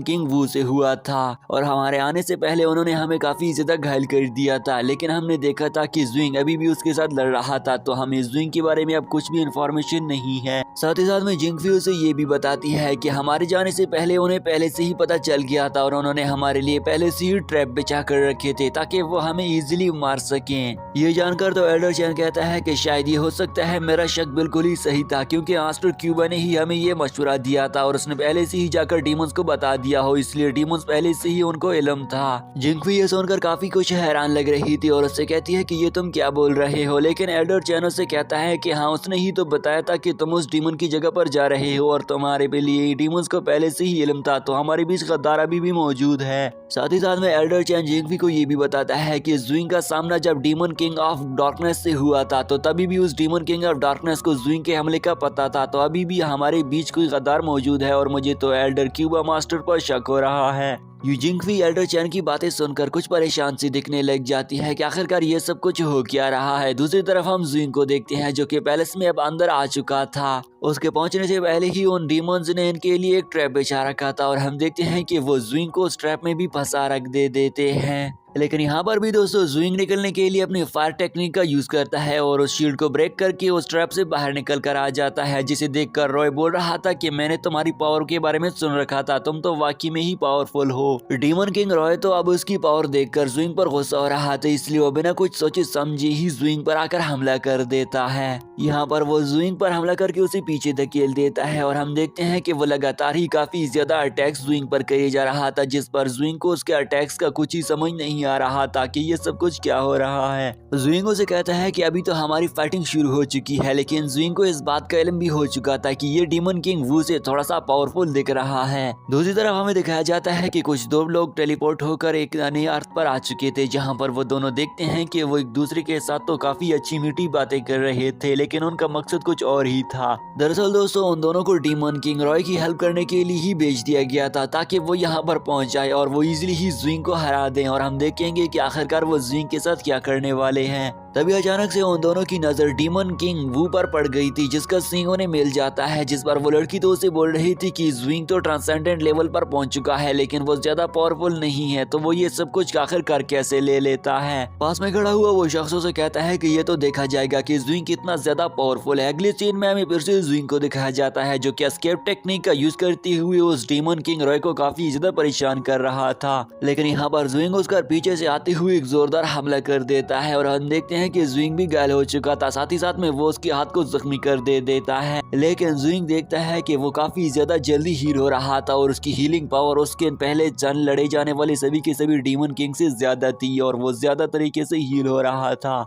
किंग वू से हुआ था और हमारे आने से पहले उन्होंने हमें काफी ज्यादा घायल कर दिया था, लेकिन हमने देखा था कि जुइंग अभी भी उसके साथ लड़ रहा था, तो हमें जुइंग के बारे में अब कुछ भी इंफॉर्मेशन नहीं है। साथ ही साथ में जिंगफी उसे ये भी बताती है कि हमारे जाने से पहले उन्हें पहले से ही पता चल गया था और उन्होंने हमारे हमारे लिए पहले से ही ट्रैप बिछा कर रखे थे ताकि वो हमें इजीली मार सकें। ये जानकर तो एल्डर चैन कहता है कि शायद ये हो सकता है मेरा शक बिल्कुल ही सही था, क्योंकि मास्टर क्यूबा ने ही हमें ये मशवरा दिया था और उसने पहले से ही जाकर डीमंस को बता दिया हो, इसलिए डीमंस पहले से ही उनको इल्म था। जिंगफी ये सुनकर काफी कुछ हैरान लग रही थी और उससे कहती है कि ये तुम क्या बोल रहे हो, लेकिन एल्डर चैन से कहता है कि हाँ, उसने ही तो बताया था कि तुम उस डीमन की जगह पर जा रहे हो और तुम्हारे लिए डीमंस को पहले से ही इल्म था, तो हमारे बीच गद्दार अभी भी मौजूद है। साथ ही साथ में एल्डर चैन जिंगफी को ये भी बताता है कि ज़ुइंग का सामना जब डीमन किंग ऑफ डार्कनेस से हुआ था तो तभी भी उस डीमन किंग ऑफ डार्कनेस को ज़ुइंग के हमले का पता था, तो अभी भी हमारे बीच कोई गद्दार मौजूद है और मुझे तो एल्डर क्यूबा मास्टर पर शक हो रहा है। जिंगफी एल्डर चैन की बातें सुनकर कुछ परेशान सी दिखने लग जाती है कि आखिरकार ये सब कुछ हो क्या रहा है। दूसरी तरफ हम ज़ुइंग को देखते हैं जो कि पैलेस में अब अंदर आ चुका था। उसके पहुंचने से पहले ही उन डीमंस ने इनके लिए एक ट्रैप बिछा रखा था और हम देखते हैं कि वो ज़ुइंग को उस ट्रैप में भी फंसा रख देते हैं। लेकिन यहाँ पर भी दोस्तों ज़ुइंग निकलने के लिए अपनी फायर टेक्निक का यूज करता है और उस शील्ड को ब्रेक करके उस ट्रैप से बाहर निकल कर आ जाता है, जिसे देखकर रॉय बोल रहा था कि मैंने तुम्हारी पावर के बारे में सुन रखा था, तुम तो वाकई में ही पावरफुल हो। डीमन किंग रॉय तो अब उसकी पावर देखकर ज़ुइंग पर गुस्सा हो रहा था, इसलिए वो बिना कुछ सोचे समझे ही ज़ुइंग पर आकर हमला कर देता है। यहाँ पर वो ज़ुइंग पर हमला करके उसे पीछे धकेल देता है और हम देखते हैं कि वो लगातार ही काफी ज्यादा अटैक्स ज़ुइंग पर करे जा रहा था, जिस पर ज़ुइंग को उसके अटैक्स का कुछ ही समझ नहीं आ रहा था कि ये सब कुछ क्या हो रहा है। ज़ुइंग उसे कहता है कि अभी तो हमारी फाइटिंग शुरू हो चुकी है, लेकिन ज़ुइंग को इस बात का इल्म भी हो चुका था कि ये डीमन किंग वू से थोड़ा सा पावरफुल दिख रहा है। दूसरी तरफ हमें दिखाया जाता है कि कुछ दो लोग टेलीपोर्ट होकर एक नई अर्थ पर आ चुके थे, जहाँ पर वो दोनों देखते हैं कि वो एक दूसरे के साथ तो काफी अच्छी मीठी बातें कर रहे थे, लेकिन उनका मकसद कुछ और ही था। दरअसल दोस्तों उन दोनों को डीमन किंग रॉय की हेल्प करने के लिए ही भेज दिया गया था ताकि वो यहाँ पर पहुंच जाए और वो इजीली ही ज़ुइंग को हरा दें, और हम देखेंगे कि आखिरकार वो ज़ुइंग के साथ क्या करने वाले हैं। तभी अचानक से उन दोनों की नजर डीमन किंग वू पर पड़ गई थी, जिसका सींग उन्हें मिल जाता है, जिस पर वो लड़की तो उसे बोल रही थी कि ज़ुइंग तो ट्रांसेंडेंट लेवल पर पहुंच चुका है, लेकिन वो ज्यादा पावरफुल नहीं है, तो वो ये सब कुछ आखिरकार कैसे ले लेता है। पास में खड़ा हुआ वो शख्स उसे कहता है कि ये तो देखा जाएगा कि ज़ुइंग कितना ज्यादा पावरफुल है। अगले सीन में हमें फिर से ज़ुइंग को दिखाया जाता है जो कि एस्केप टेक्निक का यूज करते हुए उस डीमन किंग रॉय को काफी ज्यादा परेशान कर रहा था, लेकिन यहाँ पर ज़ुइंग उसका पीछे से आते हुए एक जोरदार हमला कर देता है और हम देखते हैं कि ज़ुइंग भी घायल हो चुका था, साथ ही साथ में वो उसके हाथ को जख्मी कर देता है। लेकिन ज़ुइंग देखता है कि वो काफी ज्यादा जल्दी हील हो रहा था और उसकी हीलिंग पावर उसके पहले जंग लड़े जाने वाले सभी के सभी डीमन किंग से ज्यादा थी और वो ज्यादा तरीके से हील हो रहा था।